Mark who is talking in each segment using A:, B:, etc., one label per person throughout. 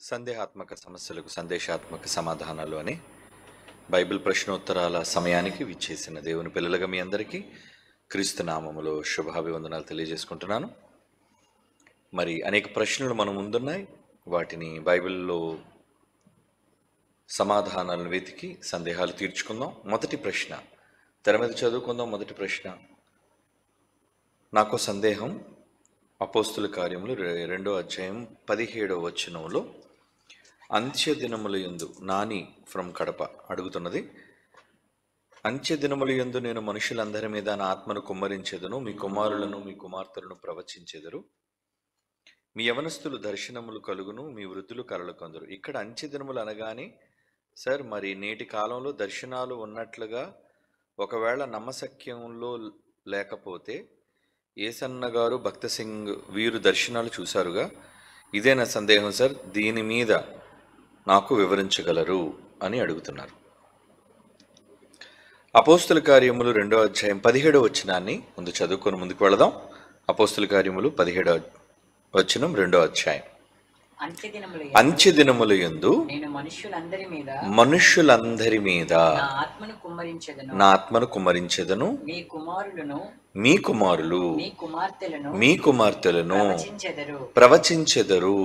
A: సందేహాత్మక సమస్యలకు సందేశాత్మక సమాధానాలు అని బైబిల్ ప్రశ్నోత్తరాల సమయానికి విచ్చేసిన దేవుని పిల్లలుగా మీ అందరికీ క్రీస్తు నామములో శుభాభివందనాలు తెలియజేసుకుంటున్నాను. మరి అనేక ప్రశ్నలు మన ముందున్నాయి. వాటిని బైబిల్లో సమాధానాలను వెతికి సందేహాలు తీర్చుకుందాం. మొదటి ప్రశ్న తెర మీద చదువుకుందాం. మొదటి ప్రశ్న, నాకు సందేహం. అపోస్తుల కార్యములు 2వ అధ్యాయం 17వ వచనంలో అంత్య దినముల యందు, నాని ఫ్రమ్ కడప అడుగుతున్నది, అంత్య దినముల యందు నేను మనుషులందరి మీద నా ఆత్మను కుమ్మరించెదను, మీ కుమారులను మీ కుమార్తెలను ప్రవచించెదరు, మీ యవనస్తులు దర్శనములు కలుగును, మీ వృద్ధులు కలలు కందురు. ఇక్కడ అంత్య దినములు అనగానే సార్, మరి నేటి కాలంలో దర్శనాలు ఉన్నట్లుగా ఒకవేళ నమ్మశక్యంలో లేకపోతే ఏసన్న గారు, భక్త సింగ్ వీరు దర్శనాలు చూశారుగా, ఇదే నా సందేహం సార్, దీని మీద నాకు వివరించగలరు అని అడుగుతున్నారు. అపోస్తుల కార్యములు 2వ అధ్యాయం 17వ వచనాన్ని ముందు చదువుకొని ముందుకు వెళదాం. అపోస్తుల కార్యములు 17వ వచనం 2వ అధ్యాయం. అంత్య దినముల యందు
B: నేను
A: మనుష్యులందరి మీద
B: నా
A: ఆత్మను కుమ్మరించెదను,
B: మీ కుమారులు
A: మీ కుమార్తెలను ప్రవచించెదరు,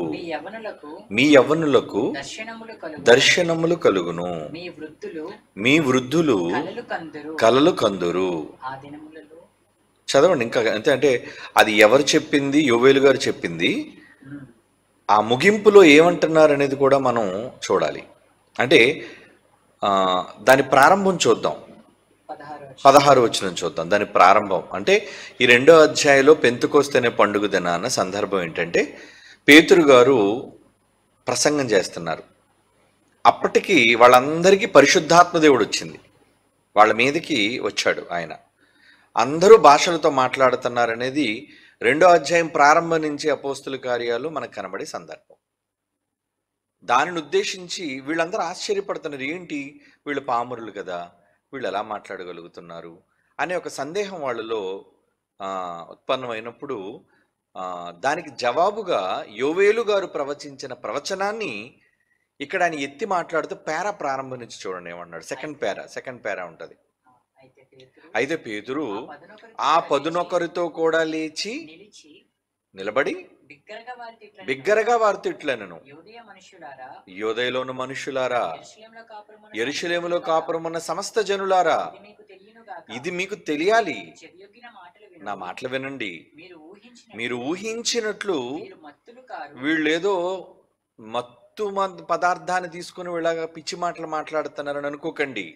A: మీ యవ్వనులకు దర్శనములు కలుగును, మీ వృద్ధులు కలలు కందురు. చదవండి ఇంకా. అంటే అది ఎవరు చెప్పింది? యోవేలు గారు చెప్పింది. ఆ ముగింపులో ఏమంటున్నారు అనేది కూడా మనం చూడాలి. అంటే దాని ప్రారంభం చూద్దాం. 16వ వచనం చూద్దాం. దాని ప్రారంభం అంటే ఈ 2వ అధ్యాయంలో పెంతెకొస్తు అనే పండుగ దినాన సందర్భం ఏంటంటే, పేతురు గారు ప్రసంగం చేస్తున్నారు. అప్పటికి వాళ్ళందరికీ పరిశుద్ధాత్మ దేవుడు వచ్చింది, వాళ్ళ మీదకి వచ్చాడు ఆయన. అందరూ భాషలతో మాట్లాడుతున్నారనేది 2వ అధ్యాయం ప్రారంభం నుంచి అపోస్తుల కార్యాలు మనకు కనబడే సందర్భం. దానిని ఉద్దేశించి వీళ్ళందరూ ఆశ్చర్యపడుతున్నారు, ఏంటి వీళ్ళు పామరులు కదా, వీళ్ళు ఎలా మాట్లాడగలుగుతున్నారు అనే ఒక సందేహం వాళ్ళలో ఉత్పన్నమైనప్పుడు దానికి జవాబుగా యోవేలు గారు ప్రవచించిన ప్రవచనాన్ని ఇక్కడ ఆయన ఎత్తి మాట్లాడుతూ ప్రారంభం నుంచి చూడండి ఏమన్నాడు. సెకండ్ పేరా ఉంటుంది. అయితే పేతురు ఆ 11 కూడా లేచి నిలబడి బిగ్గరగా వారితో ఇట్లనెను, యోదయలోని మనుషులారా, యెరూషలేములో కాపురమున్న సమస్త జనులారా, ఇది మీకు తెలియాలి, నా మాటలు వినండి. మీరు ఊహించినట్లు వీళ్ళేదో మత్తు పదార్థాన్ని తీసుకుని వీళ్ళగా పిచ్చి మాటలు మాట్లాడుతున్నారని అనుకోకండి.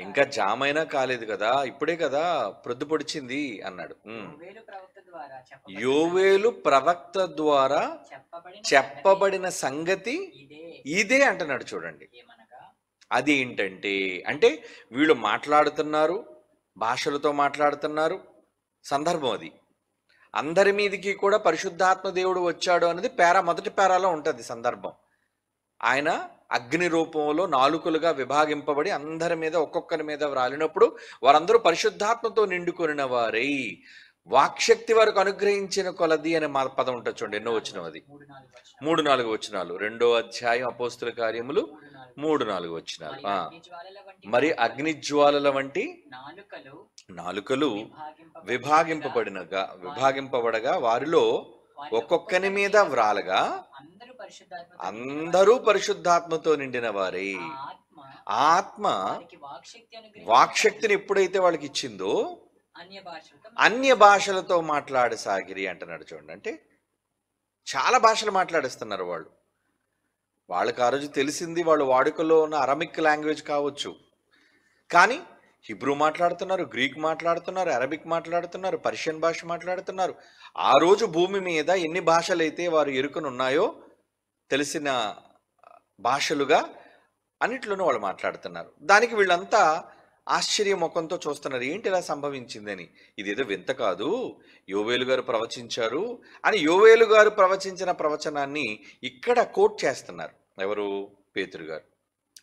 A: ఇంకా జామైనా కాలేదు కదా, ఇప్పుడే కదా ప్రొద్దు పొడిచింది అన్నాడు. యోవేలు ప్రవక్త ద్వారా చెప్పబడిన సంగతి ఇదే అంటున్నాడు. చూడండి, అది ఏంటంటే, అంటే వీళ్ళు మాట్లాడుతున్నారు, భాషలతో మాట్లాడుతున్నారు. సందర్భం అది. అందరి మీదకి కూడా పరిశుద్ధాత్మ దేవుడు వచ్చాడు అనేది మొదటి పేరాలో ఉంటుంది సందర్భం. ఆయన అగ్ని రూపంలో నాలుకలుగా విభాగింపబడి అందరి మీద ఒక్కొక్కరి మీద వ్రాలినప్పుడు వారందరూ పరిశుద్ధాత్మతో నిండుకొనిన వారై వాక్శక్తి వారికి అనుగ్రహించిన కొలది అనే పదం ఉంటుంది. చూడండి, ఎన్నో వచనం అది. 3-4 వచనాలు. 2వ అధ్యాయం అపోస్తుల కార్యములు 3-4 వచనాలు. మరి అగ్ని జ్వాలల వంటి నాలుకలు విభాగింపబడగా వారిలో ఒక్కొక్కని మీద వ్రాలగా అందరూ పరిశుద్ధాత్మతో నిండిన వారే. ఆత్మ వాక్శక్తిని ఎప్పుడైతే వాళ్ళకి ఇచ్చిందో అన్య భాషలతో మాట్లాడసాగిరి అంటున్నాడు. చూడండి, అంటే చాలా భాషలు మాట్లాడేస్తున్నారు వాళ్ళు. వాళ్ళకి ఆ రోజు తెలిసింది వాళ్ళ వాడుకలో ఉన్న అరమిక్ లాంగ్వేజ్ కావచ్చు, కానీ హిబ్రూ మాట్లాడుతున్నారు, గ్రీక్ మాట్లాడుతున్నారు, అరబిక్ మాట్లాడుతున్నారు, పర్షియన్ భాష మాట్లాడుతున్నారు. ఆ రోజు భూమి మీద ఎన్ని భాషలైతే వారు ఎరుకనున్నాయో తెలిసిన భాషలుగా అన్నిట్లోనూ వాళ్ళు మాట్లాడుతున్నారు. దానికి వీళ్ళంతా ఆశ్చర్య ముఖంతో చూస్తున్నారు, ఏంటి ఇలా సంభవించిందని. ఇదేదో వింత కాదు, యోవేలు గారు ప్రవచించారు అని యోవేలు గారు ప్రవచించిన ప్రవచనాన్ని ఇక్కడ కోట్ చేస్తున్నారు. ఎవరు? పేతురు గారు.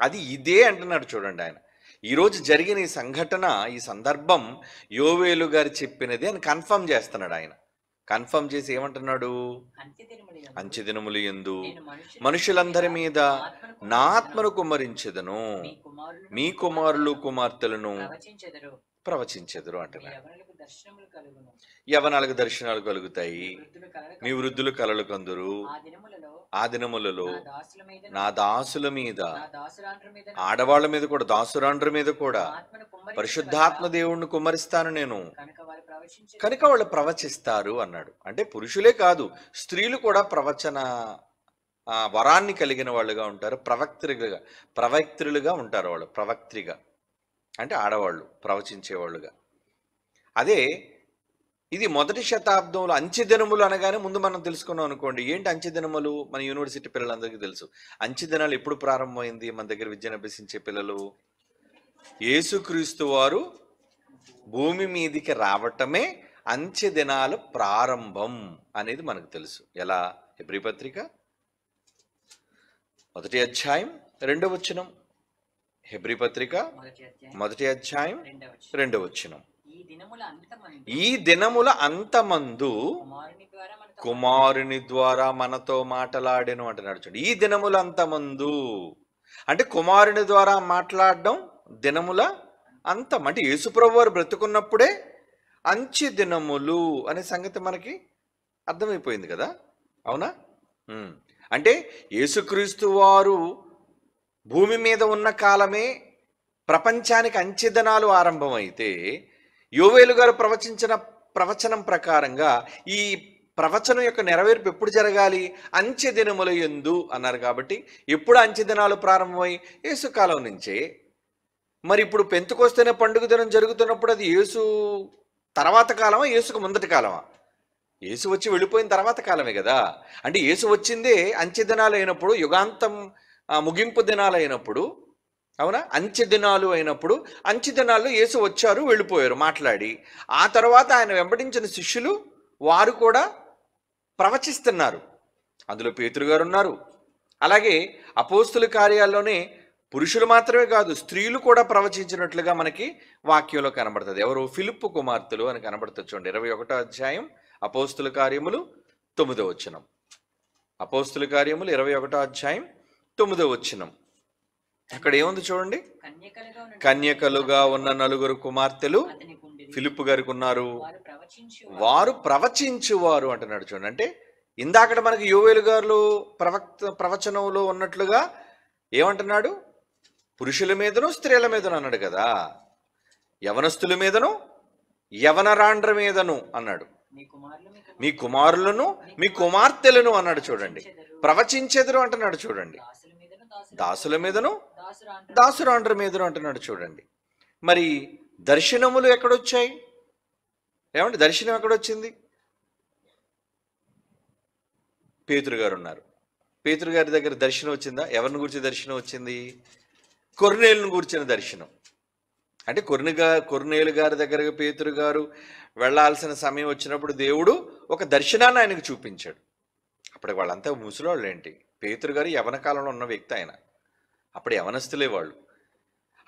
A: అది ఇదే అంటున్నాడు. చూడండి, ఆయన ఈరోజు జరిగిన ఈ సంఘటన, ఈ సందర్భం యోవేలు గారు చెప్పినది అని కన్ఫర్మ్ చేస్తున్నాడు. ఆయన కన్ఫర్మ్ చేసి ఏమంటున్నాడు? అంచె దినములు యందు
B: నేను
A: మనుషులందరి మీద
B: ఆత్మను
A: నా ఆత్మను కుమ్మరించెదను,
B: మీ కుమారులను
A: మీ కుమారులు కుమార్తెలను
B: ప్రవచించెదరు.
A: ప్రవచించెదరు
B: మీ
A: అంటున్నాడు.
B: యవనులకు దర్శనములు కలుగును.
A: యవనాలకు దర్శనాలు కలుగుతాయి,
B: మీ వృద్ధులు కలలు
A: మీ వృద్ధులు కలలు కందురు.
B: ఆ దినములలో
A: ఆ దినములలో
B: నా దాసుల మీద
A: నా దాసుల మీద,
B: నా దాసురాండ్ర మీద
A: ఆడవాళ్ళ మీద కూడా, దాసురాండ్ర మీద కూడా
B: ఆత్మను కుమ్మరించెదరు.
A: పరిశుద్ధాత్మ దేవుణ్ణి కుమ్మరిస్తాను నేను,
B: కనుక వారు ప్రవచించెదరు.
A: కనుక వాళ్ళు ప్రవచిస్తారు అన్నాడు. అంటే పురుషులే కాదు, స్త్రీలు కూడా ప్రవచన వరాన్ని కలిగిన వాళ్ళుగా ఉంటారు. ప్రవక్త్రులుగా ఉంటారు. వాళ్ళు ప్రవక్త్రిగా అంటే ఆడవాళ్ళు ప్రవచించేవాళ్ళుగా. అదే ఇది మొదటి శతాబ్దంలో అంచె దినములు అనగానే ముందు మనం తెలుసుకున్నాం అనుకోండి. ఏంటి అంచె దినములు? మన యూనివర్సిటీ పిల్లలందరికీ తెలుసు. అంచె దినాలు ఎప్పుడు ప్రారంభమైంది? మన దగ్గర విద్యను అభ్యసించే పిల్లలు, యేసుక్రీస్తు వారు భూమి మీదికి రావటమే అంచె దినాల ప్రారంభం అనేది మనకు తెలుసు. ఎలా? హెబ్రీ పత్రిక 1వ అధ్యాయం 2వ వచనం. హెబ్రీ పత్రిక
B: మొదటి
A: 1వ
B: అధ్యాయం
A: అధ్యాయం 2వ వచనం.
B: ఈ దినముల అంతమందు
A: ఈ దినముల అంతమందు కుమారుని ద్వారా మనతో మాట్లాడెను అంటున్నాడు. చూడండి, ఈ దినముల అంతమందు అంటే కుమారుని ద్వారా మాట్లాడడం దినముల అంతం. అంటే యేసుప్రభు వారు బ్రతుకున్నప్పుడే అంచె దినములు అనే సంగతి మనకి అర్థమైపోయింది కదా, అవునా? అంటే యేసుక్రీస్తు వారు భూమి మీద ఉన్న కాలమే ప్రపంచానికి అంచె దినాలు ఆరంభమైతే, యోవేలు గారు ప్రవచించిన ప్రవచనం ప్రకారంగా ఈ ప్రవచనం యొక్క నెరవేర్పు ఎప్పుడు జరగాలి? అంచె దినముల యందు అన్నారు. కాబట్టి ఎప్పుడు అంచె దినాలు ప్రారంభమై? యేసుకాలం నుంచే. మరి ఇప్పుడు పెంతెకొస్తేనే పండుగ దినం జరుగుతున్నప్పుడు అది యేసు తర్వాత కాలమా, యేసుకు ముందటి కాలమా? యేసు వచ్చి వెళ్ళిపోయిన తర్వాత కాలమే కదా. అంటే యేసు వచ్చిందే అంచె దినాలు అయినప్పుడు, యుగాంతం ముగింపు దినాలు అయినప్పుడు, అవునా? అంచె దినాలు అయినప్పుడు, అంచె దినాల్లో యేసు వచ్చారు, వెళ్ళిపోయారు మాట్లాడి. ఆ తర్వాత ఆయన వెంబడించిన శిష్యులు వారు కూడా ప్రవచిస్తున్నారు. అందులో పేతురు గారు ఉన్నారు. అలాగే అపోస్తుల కార్యాల్లోనే పురుషులు మాత్రమే కాదు, స్త్రీలు కూడా ప్రవచించినట్లుగా మనకి వాక్యంలో కనబడుతుంది. ఎవరు? ఫిలిప్పు కుమార్తెలు అని కనబడుతుంది. చూడండి, 21వ అధ్యాయం అపోస్తుల కార్యములు 9వ వచనం. అపోస్తుల కార్యములు 21వ అధ్యాయం 9వ వచనం. అక్కడ ఏముంది చూడండి. కన్యకలుగా ఉన్న 4 కుమార్తెలు ఫిలిప్పు గారికి ఉన్నారు, వారు ప్రవచించువారు అంటున్నాడు. చూడండి, అంటే ఇందాకట మనకి యోవేలు గారు ప్రవచనంలో ఉన్నట్లుగా ఏమంటున్నాడు? పురుషుల మీదను స్త్రీల మీదను అన్నాడు కదా, యవనస్తుల మీదను యవనరాండ్ర మీదను అన్నాడు, మీ కుమారులను మీ కుమార్తెలను అన్నాడు. చూడండి, ప్రవచించెదరు అంటున్నాడు. చూడండి, దాసుల మీదను దాసురాండ్ర మీదను అంటున్నాడు. చూడండి, మరి దర్శనములు ఎక్కడొచ్చాయి? ఏమంటే దర్శనం ఎక్కడొచ్చింది? పేతురు గారు ఉన్నారు. పేతురు గారి దగ్గర దర్శనం వచ్చిందా? ఎవరిని గురించి దర్శనం వచ్చింది? కొర్నేలును గురించిన దర్శనం. అంటే కొర్నేలు గారి దగ్గరకు పేతురు గారు వెళ్లాల్సిన సమయం వచ్చినప్పుడు దేవుడు ఒక దర్శనాన్ని ఆయనకు చూపించాడు. అప్పటికి వాళ్ళంతా ముసలోళ్ళు ఏంటి? పేతురు గారు యవన కాలంలో ఉన్న వ్యక్తి ఆయన. అప్పుడు యవనస్తులే వాళ్ళు.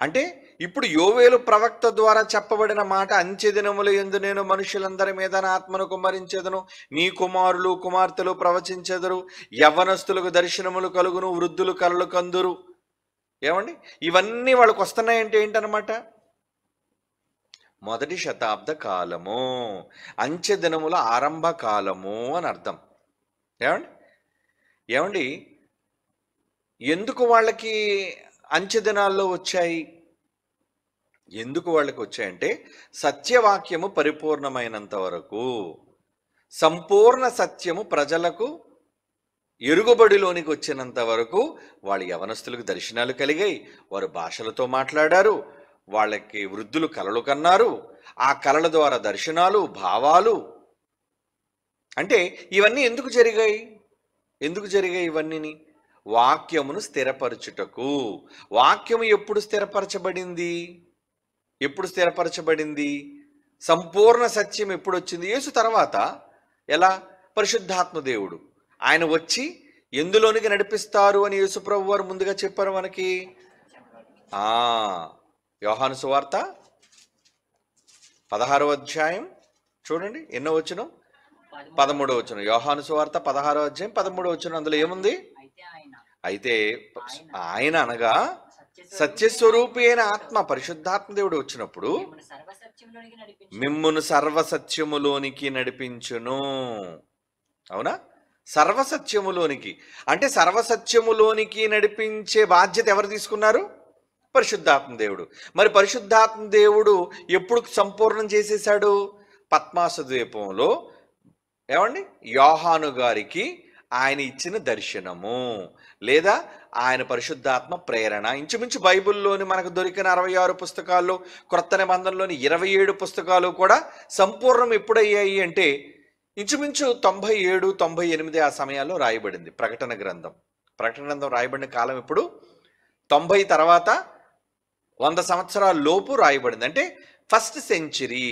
A: అంటే ఇప్పుడు యోవేలు ప్రవక్త ద్వారా చెప్పబడిన మాట, అంచె దినముల యందు నేను మనుషులందరి మీద నా ఆత్మను కుమ్మరించెదను, నీ కుమారులు కుమార్తెలు ప్రవచించెదరు, యవ్వనస్తులకు దర్శనములు కలుగును, వృద్ధులు కలలు కందురు. ఏమండి, ఇవన్నీ వాళ్ళకు వస్తున్నాయంటే ఏంటనమాట? మొదటి శతాబ్ద కాలము, అంచె దినముల ఆరంభ కాలము అని అర్థం. ఏమండి ఎందుకు వాళ్ళకి అంచె దినాల్లో వచ్చాయి? ఎందుకు వాళ్ళకి వచ్చాయంటే, సత్యవాక్యము పరిపూర్ణమైనంత వరకు, సంపూర్ణ సత్యము ప్రజలకు ఎరుగుబడిలోనికి వచ్చినంత వరకు వాళ్ళ యవనస్తులకు దర్శనాలు కలిగాయి, వారు భాషలతో మాట్లాడారు, వాళ్ళకి వృద్ధులు కలలు కన్నారు, ఆ కలల ద్వారా దర్శనాలు, భావాలు. అంటే ఇవన్నీ ఎందుకు జరిగాయి? ఇవన్నీని వాక్యమును స్థిరపరచుటకు. వాక్యము ఎప్పుడు స్థిరపరచబడింది? సంపూర్ణ సత్యం ఎప్పుడు వచ్చింది? యేసు తర్వాత. ఎలా? పరిశుద్ధాత్మ దేవుడు ఆయన వచ్చి ఎందులోనికి నడిపిస్తారు అని యేసుప్రభు వారు ముందుగా చెప్పారు మనకి. యోహాను సువార్త 16వ అధ్యాయం చూడండి, ఎన్నో వచనం? 13వ వచనం. యోహాను సువార్త 16వ అధ్యాయం 13వ వచనం. అందులో ఏముంది?
B: అయితే ఆయన
A: అయితే ఆయన అనగా సత్యస్వరూపి అయిన ఆత్మ, పరిశుద్ధాత్మ దేవుడు వచ్చినప్పుడు
B: మిమ్మును సర్వసత్యములోనికి నడిపించు.
A: మిమ్మును సర్వసత్యములోనికి నడిపించును. అవునా? సర్వసత్యములోనికి అంటే సర్వసత్యములోనికి నడిపించే బాధ్యత ఎవరు తీసుకున్నారు? పరిశుద్ధాత్మ దేవుడు. మరి పరిశుద్ధాత్మ దేవుడు ఎప్పుడు సంపూర్ణం చేసేశాడు? పద్మాసు ద్వీపంలో ఏమండి యోహాను గారికి ఆయన ఇచ్చిన దర్శనము లేదా ఆయన పరిశుద్ధాత్మ ప్రేరణ. ఇంచుమించు బైబిల్లోని మనకు దొరికిన 66 పుస్తకాల్లో, క్రొత్త నిబంధనలోని 27 పుస్తకాలు కూడా సంపూర్ణం ఎప్పుడయ్యాయి అంటే ఇంచుమించు 97, 98 ఆ సమయాల్లో రాయబడింది ప్రకటన గ్రంథం. ప్రకటన గ్రంథం రాయబడిన కాలం ఇప్పుడు 90 తర్వాత 100 సంవత్సరాల లోపు రాయబడింది. అంటే ఫస్ట్ సెంచరీ,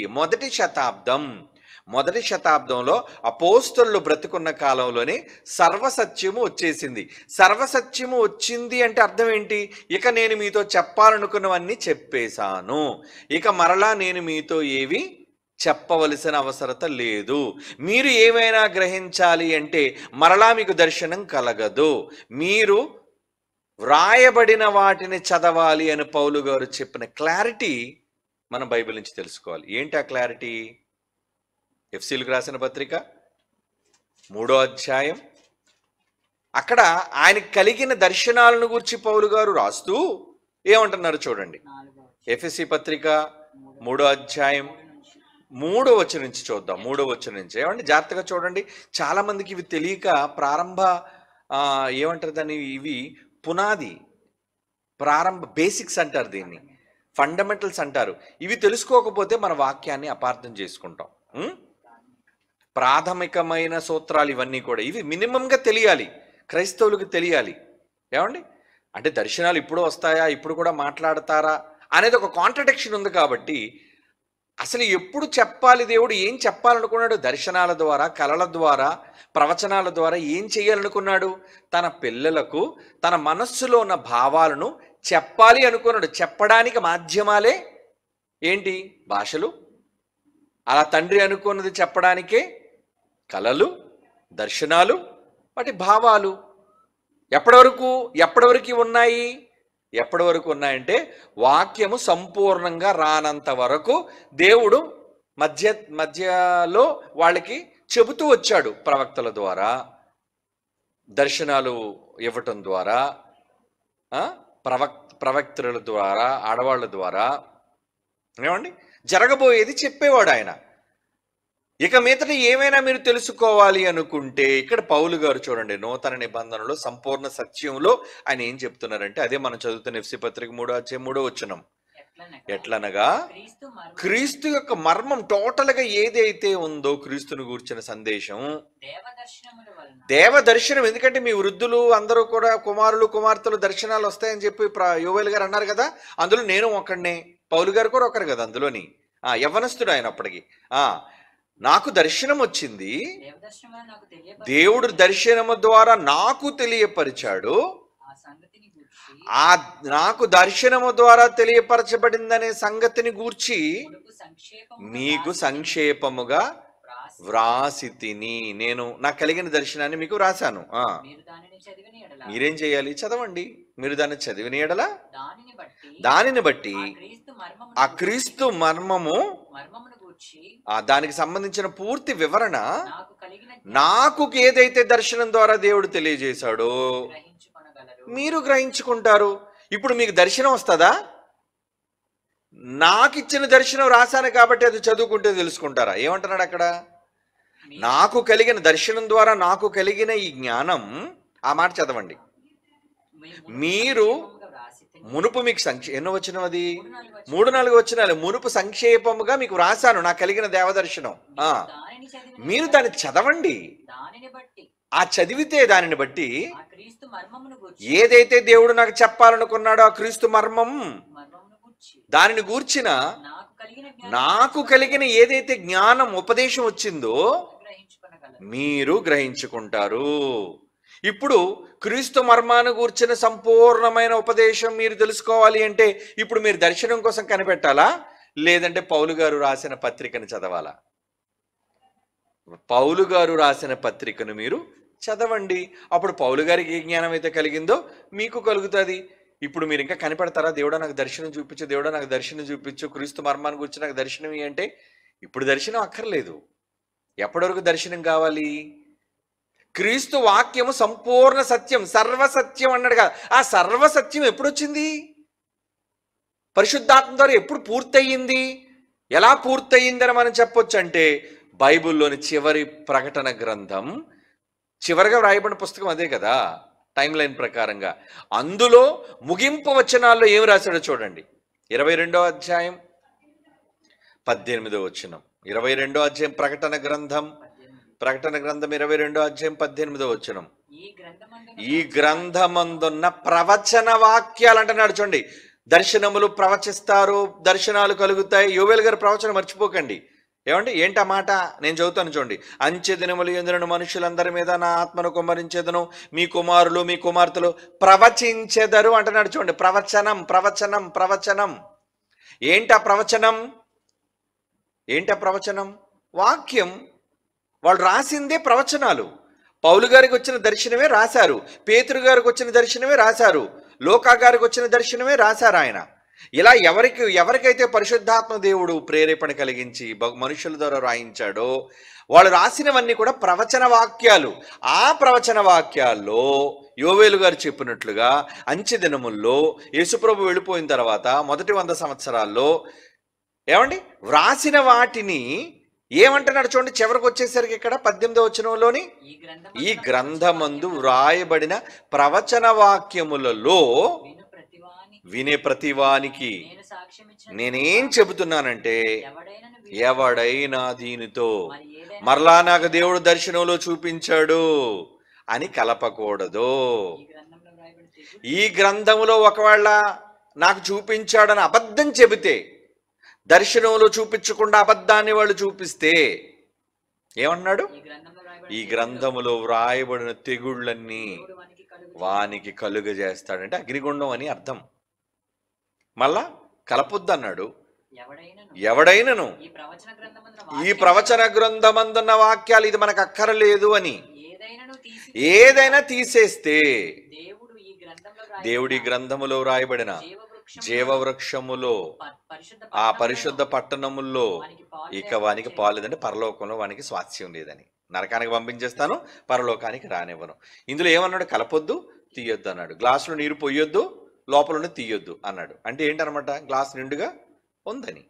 A: మొదటి శతాబ్దంలో అపోస్తలులు బ్రతుకున్న కాలంలోనే సర్వసత్యము వచ్చేసింది. సర్వసత్యము వచ్చింది అంటే అర్థం ఏంటి? ఇక నేను మీతో చెప్పాలనుకున్నవన్నీ చెప్పేశాను, ఇక మరలా నేను మీతో ఏవి చెప్పవలసిన అవసరత లేదు. మీరు ఏమైనా గ్రహించాలి అంటే మరలా మీకు దర్శనం కలగదు. మీరు వ్రాయబడిన వాటిని చదవాలి అని పౌలు గారు చెప్పిన క్లారిటీ మనం బైబిల్ నుంచి తెలుసుకోవాలి. ఏంటి ఆ క్లారిటీ? ఎఫ్సీలకు రాసిన పత్రిక 3వ అధ్యాయం, అక్కడ ఆయనకు కలిగిన దర్శనాలను గురించి పౌలు గారు రాస్తూ ఏమంటున్నారు చూడండి.
B: 4వ
A: ఎఫెసీ పత్రిక 3వ అధ్యాయం 3వ వచనం నుంచి చూద్దాం. 3వ వచనం నుంచి ఏమండి జాగ్రత్తగా చూడండి. చాలా మందికి ఇవి తెలియక ప్రారంభ ఏమంటారు దాన్ని, ఇవి పునాది, ప్రారంభ బేసిక్స్ అంటారు, దీన్ని ఫండమెంటల్స్ అంటారు. ఇవి తెలుసుకోకపోతే మన వాక్యాన్ని అపార్థం చేసుకుంటాం. ప్రాథమికమైన సూత్రాలు ఇవన్నీ కూడా ఇవి మినిమంగా తెలియాలి, క్రైస్తవులకు తెలియాలి. ఏమండి అంటే దర్శనాలు ఇప్పుడు వస్తాయా, ఇప్పుడు కూడా మాట్లాడతారా అనేది ఒక కాంట్రడిక్షన్ ఉంది. కాబట్టి అసలు ఎప్పుడు చెప్పాలి, దేవుడు ఏం చెప్పాలనుకున్నాడు? దర్శనాల ద్వారా, కలల ద్వారా, ప్రవచనాల ద్వారా ఏం చేయాలనుకున్నాడు? తన పిల్లలకు తన మనస్సులో ఉన్న భావాలను చెప్పాలి అనుకున్నాడు. చెప్పడానికి మాధ్యమాలే ఏంటి? భాషలు. అలా తండ్రి అనుకున్నది చెప్పడానికే కలలు, దర్శనాలు, వాటి భావాలు. ఎప్పటి వరకు ఉన్నాయి? ఎప్పటి వరకు ఉన్నాయంటే వాక్యము సంపూర్ణంగా రానంత వరకు దేవుడు మధ్యలో వాళ్ళకి చెబుతూ వచ్చాడు. ప్రవక్తల ద్వారా, దర్శనాలు ఇవ్వటం ద్వారా, ప్రవక్తల ద్వారా, ఆడవాళ్ళ ద్వారా ఏమండి జరగబోయేది చెప్పేవాడు ఆయన. ఇక మీదట ఏమైనా మీరు తెలుసుకోవాలి అనుకుంటే ఇక్కడ పౌలు గారు చూడండి, నూతన నిబంధనలో సంపూర్ణ సత్యంలో ఆయన ఏం చెప్తున్నారంటే అదే మనం చదువుతున్న ఎఫెసీ పత్రిక 3వ అధ్యాయం 3వ వచనం. ఎట్లనగా క్రీస్తు యొక్క మర్మం టోటల్గా ఏదైతే ఉందో, క్రీస్తును గూర్చిన సందేశం, దేవదర్శనం. ఎందుకంటే మీ వృద్ధులు అందరూ కూడా కుమారులు కుమార్తెలు దర్శనాలు వస్తాయని చెప్పి యోవేల్ గారు అన్నారు కదా, అందులో నేను ఒకడినే, పౌలు గారు కూడా ఒకరు కదా అందులోని. యవ్వనస్తుడు ఆయన అప్పటికి. నాకు దర్శనం వచ్చింది, దేవుడు దర్శనము ద్వారా నాకు తెలియపరిచాడు, నాకు దర్శనము ద్వారా తెలియపరచబడిందనే సంగతిని గూర్చి మీకు సంక్షేపముగా వ్రాసి తిని. నేను నాకు కలిగిన దర్శనాన్ని మీకు వ్రాసాను. మీరేం చేయాలి? చదవండి. మీరు దాన్ని చదివిన ఎడల దానిని బట్టి ఆ క్రీస్తు మర్మము, దానికి సంబంధించిన పూర్తి వివరణ నాకు ఏదైతే దర్శనం ద్వారా దేవుడు తెలియజేశాడో మీరు గ్రహించుకుంటారు. ఇప్పుడు మీకు దర్శనం వస్తుందా? నాకు ఇచ్చిన దర్శనం రాశాను కాబట్టి అది చదువుకుంటే తెలుసుకుంటారా? ఏమంటున్నాడు అక్కడ? నాకు కలిగిన దర్శనం ద్వారా నాకు కలిగిన ఈ జ్ఞానం, ఆ మాట చదవండి. మీరు మునుపు మీకు ఎన్నో వచ్చిన అది 3-4 వచనాలు మునుపు సంక్షేపముగా మీకు రాశాను నాకు కలిగిన దేవదర్శనం. మీరు దాన్ని చదవండి. ఆ చదివితే దానిని బట్టి ఏదైతే దేవుడు నాకు చెప్పాలనుకున్నాడో ఆ క్రీస్తు మర్మం, దానిని గూర్చిన నాకు కలిగిన ఏదైతే జ్ఞానం, ఉపదేశం వచ్చిందో మీరు గ్రహించుకుంటారు. ఇప్పుడు క్రీస్తు మర్మాన్ని గూర్చిన సంపూర్ణమైన ఉపదేశం మీరు తెలుసుకోవాలి అంటే ఇప్పుడు మీరు దర్శనం కోసం కనిపెట్టాలా, లేదంటే పౌలు గారు రాసిన పత్రికను చదవాలా? పౌలు గారు రాసిన పత్రికను మీరు చదవండి. అప్పుడు పౌలు గారికి ఏ జ్ఞానం అయితే కలిగిందో మీకు కలుగుతుంది. ఇప్పుడు మీరు ఇంకా కనిపెడతారా? దేవుడా నాకు దర్శనం చూపించు, దేవుడా నాకు దర్శనం చూపించు, క్రీస్తు మర్మాన్ని గురించి నాకు దర్శనం అంటే ఇప్పుడు దర్శనం అక్కర్లేదు. ఎప్పటి వరకు దర్శనం కావాలి? క్రీస్తు వాక్యము సంపూర్ణ సత్యం, సర్వసత్యం అన్నాడు కదా. ఆ సర్వసత్యం ఎప్పుడు వచ్చింది? పరిశుద్ధాత్మ ద్వారా ఎప్పుడు పూర్తయింది? ఎలా పూర్తయిందని మనం చెప్పొచ్చు అంటే బైబిల్లోని చివరి ప్రకటన గ్రంథం, చివరిగా వ్రాయబడిన పుస్తకం అదే కదా, టైం లైన్ ప్రకారంగా. అందులో ముగింపు వచనాల్లో ఏమి రాశాడో చూడండి. 22వ అధ్యాయం 18వ వచనం. 22వ అధ్యాయం ప్రకటన గ్రంథం 22వ అధ్యాయం 18వ వచనం. ఈ గ్రంథమందున్న ప్రవచన వాక్యాలు అంటున్నాడు చూడండి. దర్శనములు ప్రవచిస్తారు, దర్శనాలు కలుగుతాయి. యోవేల్ గారు ప్రవచనం మర్చిపోకండి. ఏమండి ఏంటి ఆ మాట? నేను చదువుతాను చూడండి. అంచె దినములు ఎందులను మనుషులందరి మీద నా ఆత్మను కుమ్మరించేదను, మీ కుమారులు మీ కుమార్తెలు ప్రవచించెదరు అంటున్నాడు చూడండి. ప్రవచనం ప్రవచనం ప్రవచనం. ఏంటి ఆ ప్రవచనం? ఏంటి ఆ ప్రవచనం? వాక్యం. వాళ్ళు రాసిందే ప్రవచనాలు. పౌలు గారికి వచ్చిన దర్శనమే రాశారు, పేతురు గారికి వచ్చిన దర్శనమే రాశారు, లోకా గారికి వచ్చిన దర్శనమే రాశారు ఆయన. ఇలా ఎవరికైతే పరిశుద్ధాత్మ దేవుడు ప్రేరేపణ కలిగించి మనుషుల ద్వారా రాయించాడో వాళ్ళు రాసినవన్నీ కూడా ప్రవచన వాక్యాలు. ఆ ప్రవచన వాక్యాల్లో యోవేలు గారు చెప్పినట్లుగా అంచె దినముల్లో యేసుప్రభు వెళ్ళిపోయిన తర్వాత మొదటి 100 సంవత్సరాల్లో ఏమండి వ్రాసిన వాటిని ఏమంటున్నాడు చూడండి. చివరికి వచ్చేసరికి ఇక్కడ 18వ వచనంలోని ఈ గ్రంథమందు వ్రాయబడిన ప్రవచన వాక్యములలో వినే ప్రతివానికి నేనేం చెబుతున్నానంటే ఎవడైనా దీనితో మరలా నాకు దేవుడు దర్శనంలో చూపించాడు అని కలపకూడదు. ఈ గ్రంథములో ఒకవేళ నాకు చూపించాడని అబద్ధం చెబితే, దర్శనంలో చూపించకుండా అబద్ధాన్ని వాళ్ళు చూపిస్తే ఏమన్నాడు? ఈ గ్రంథములో వ్రాయబడిన తెగుళ్ళన్నీ వానికి కలుగజేస్తాడంటే అగ్నిగుండం అని అర్థం. మళ్ళా కలపొద్దు అన్నాడు. ఎవడైనను ఈ ప్రవచన గ్రంథమందున్న వాక్యాలు ఇది మనకు అక్కరలేదు అని ఏదైనా తీసేస్తే దేవుడి గ్రంథములో వ్రాయబడిన జీవవృక్షములో ఆ పరిశుద్ధ పట్టణముల్లో ఇక వానికి పాలేదంటే పరలోకంలో వానికి స్వాస్థ్యం లేదని, నరకానికి పంపించేస్తాను, పరలోకానికి రానివ్వను. ఇందులో ఏమన్నాడు? కలపొద్దు, తీయొద్దు అన్నాడు. గ్లాసులో నీరు పొయ్యొద్దు, లోపల తీయొద్దు అన్నాడు. అంటే ఏంటనమాట? గ్లాస్ నిండుగా ఉందని.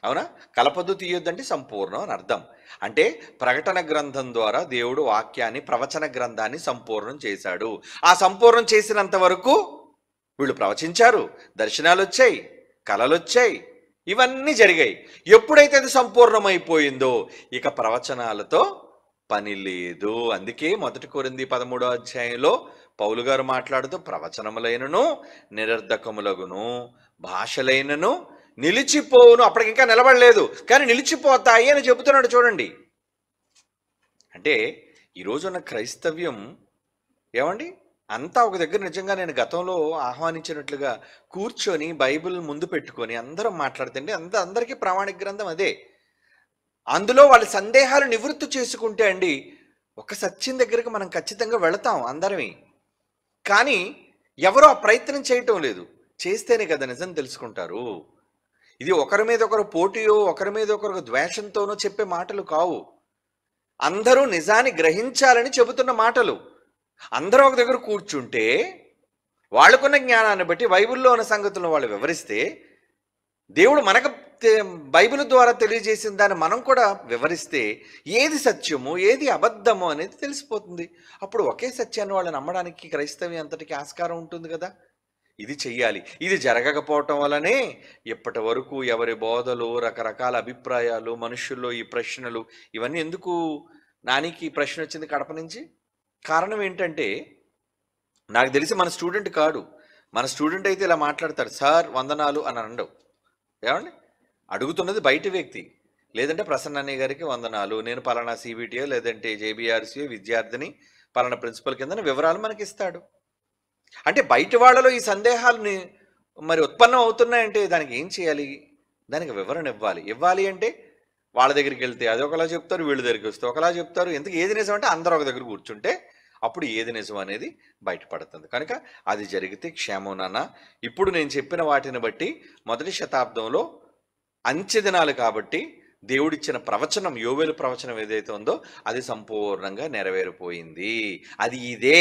A: అవునా? కలపొద్దు తీయొద్దు అంటే సంపూర్ణం అని అర్థం. అంటే ప్రకటన గ్రంథం ద్వారా దేవుడు వాక్యాన్ని, ప్రవచన గ్రంథాన్ని సంపూర్ణం చేశాడు. ఆ సంపూర్ణం చేసినంత వరకు వీళ్ళు ప్రవచించారు, దర్శనాలు వచ్చాయి, కళలు వచ్చాయి, ఇవన్నీ జరిగాయి. ఎప్పుడైతే అది సంపూర్ణమైపోయిందో ఇక ప్రవచనాలతో పని లేదు. అందుకే 1 కొరింథీ 13వ అధ్యాయంలో పౌలు గారు మాట్లాడుతూ ప్రవచనములైనను నిరర్ధకములగును, భాషలైనను నిలిచిపోవును. అప్పటికి ఇంకా నిలబడలేదు కానీ నిలిచిపోతాయి అని చెబుతున్నాడు చూడండి. అంటే ఈరోజున్న క్రైస్తవ్యం ఏమండి అంతా ఒక దగ్గర నిజంగా నేను గతంలో ఆహ్వానించినట్లుగా కూర్చొని బైబిల్ ముందు పెట్టుకొని అందరం మాట్లాడుతుంటే అందరికీ ప్రామాణిక గ్రంథం అదే. అందులో వాళ్ళ సందేహాలు నివృత్తి చేసుకుంటే అండి ఒక సత్యం దగ్గరికి మనం ఖచ్చితంగా వెళతాం అందరమే. కానీ ఎవరో ఆ ప్రయత్నం చేయటం లేదు. చేస్తేనే కదా నిజం తెలుసుకుంటారు. ఇది ఒకరి మీద ఒకరు పోటీయో ఒకరి మీద ఒకరు ద్వేషంతోనో చెప్పే మాటలు కావు. అందరూ నిజాన్ని గ్రహించాలని చెబుతున్న మాటలు. అందరూ ఒక దగ్గర కూర్చుంటే వాళ్ళకున్న జ్ఞానాన్ని బట్టి బైబిల్లో ఉన్న సంగతులను వాళ్ళు వివరిస్తే, దేవుడు మనకు బైబిల్ ద్వారా తెలియజేసిన దాన్ని మనం కూడా వివరిస్తే ఏది సత్యము ఏది అబద్ధము అనేది తెలిసిపోతుంది. అప్పుడు ఒకే సత్యాన్ని వాళ్ళు నమ్మడానికి క్రైస్తవ్యం అంతటికి ఆస్కారం ఉంటుంది కదా. ఇది చెయ్యాలి. ఇది జరగకపోవటం వల్లనే ఇప్పటి వరకు ఎవరి బోధలు, రకరకాల అభిప్రాయాలు, మనుషుల్లో ఈ ప్రశ్నలు, ఇవన్నీ ఎందుకు నానికి ఈ ప్రశ్న వచ్చింది కడప నుంచి? కారణం ఏంటంటే నాకు తెలిసి మన స్టూడెంట్ కాడు. మన స్టూడెంట్ అయితే ఇలా మాట్లాడతాడు, సార్ వందనాలు అని అనడం. ఏమండి అడుగుతున్నది బయట వ్యక్తి. లేదంటే ప్రసన్నయ్య గారికి వందనాలు, నేను పలానా సిబిటియో లేదంటే జేబీఆర్సీయో విద్యార్థిని పలానా ప్రిన్సిపల్ కింద వివరాలు మనకి ఇస్తాడు. అంటే బయట వాళ్ళలో ఈ సందేహాలని మరి ఉత్పన్నం అవుతున్నాయంటే దానికి ఏం చేయాలి? దానికి వివరణ ఇవ్వాలి. ఇవ్వాలి అంటే వాళ్ళ దగ్గరికి వెళ్తే అది ఒకలా చెప్తారు, వీళ్ళ దగ్గరికి వస్తే ఒకలా చెప్తారు. ఎందుకు ఏది నిజం అంటే అందరూ ఒక దగ్గర కూర్చుంటే అప్పుడు ఏది నిజం అనేది బయటపడుతుంది. కనుక అది జరిగితే క్షేమం నాన్న. ఇప్పుడు నేను చెప్పిన వాటిని బట్టి మొదటి శతాబ్దంలో అంచె దినాలు కాబట్టి దేవుడిచ్చిన ప్రవచనం, యోవేలు ప్రవచనం ఏదైతే ఉందో అది సంపూర్ణంగా నెరవేరిపోయింది. అది ఇదే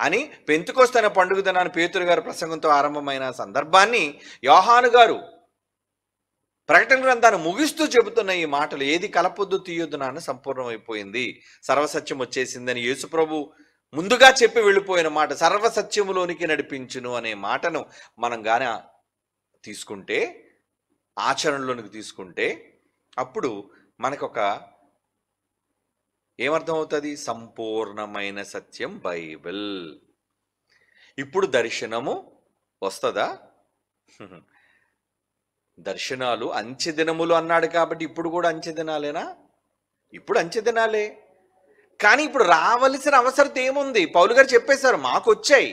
A: అని పెంతెకొస్తు పండుగ దినాన్ని పేతురు గారి ప్రసంగంతో ఆరంభమైన సందర్భాన్ని యోహాను గారు ప్రకటన గ్రంథాన్ని ముగిస్తూ చెబుతున్న ఈ మాటలు, ఏది కలపొద్దు తీయొద్దు నాన్న, సంపూర్ణమైపోయింది, సర్వసత్యం వచ్చేసిందని యేసుప్రభు ముందుగా చెప్పి వెళ్ళిపోయిన మాట, సర్వసత్యములోనికి నడిపించును అనే మాటను మనం గాని తీసుకుంటే, ఆచరణలోనికి తీసుకుంటే, అప్పుడు మనకొక ఏమర్థం అవుతుంది? సంపూర్ణమైన సత్యం బైబిల్. ఇప్పుడు దర్శనము వస్తుందా? దర్శనాలు అంచె దినములు అన్నాడు కాబట్టి ఇప్పుడు కూడా అంచె దినాలేనా? ఇప్పుడు అంచె దినాలే. కానీ ఇప్పుడు రావలసిన అవసరం ఏముంది? పౌలు గారు చెప్పేశారు, మాకు వచ్చాయి,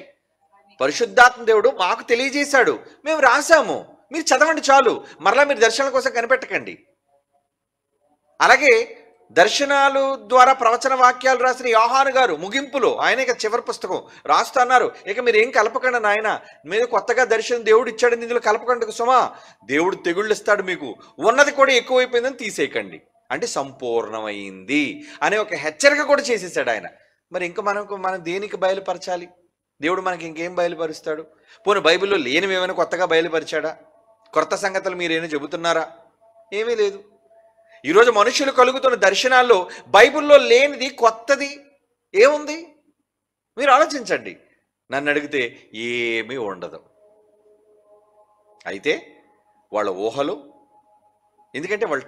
A: పరిశుద్ధాత్మ దేవుడు మాకు తెలియజేశాడు, మేము రాసాము, మీరు చదవండి చాలు, మరలా మీరు దర్శనాల కోసం కనిపెట్టకండి. అలాగే దర్శనాలు ద్వారా ప్రవచన వాక్యాలు రాసిన యోహాను గారు ముగింపులో, ఆయన ఇక చివరి పుస్తకం రాస్తున్నారు, ఇక మీరు ఏం కలపకండి నాయన, మీరు కొత్తగా దర్శనం దేవుడు ఇచ్చాడని ఇందులో కలపకండి సుమా, దేవుడు తెగుళ్ళు ఇస్తాడు, మీకు ఉన్నది కూడా ఎక్కువైపోయిందని తీసేయకండి, అంటే సంపూర్ణమైంది అనే ఒక హెచ్చరిక కూడా చేసేసాడు ఆయన. మరి ఇంకా మనం దేనికి బయలుపరచాలి? దేవుడు మనకి ఇంకేం బయలుపరుస్తాడు? పోనీ బైబిల్లో లేనివి ఏమైనా కొత్తగా బయలుపరిచాడా? కొత్త సంగతులు మీరేమైనా చెబుతున్నారా? ఏమీ లేదు. ఈరోజు మనుషులు కలుగుతున్న దర్శనాల్లో బైబిల్లో లేనిది కొత్తది ఏముంది? మీరు ఆలోచించండి. నన్ను అడిగితే ఏమీ ఉండదు. అయితే వాళ్ళ ఊహలు, ఎందుకంటే వాళ్ళు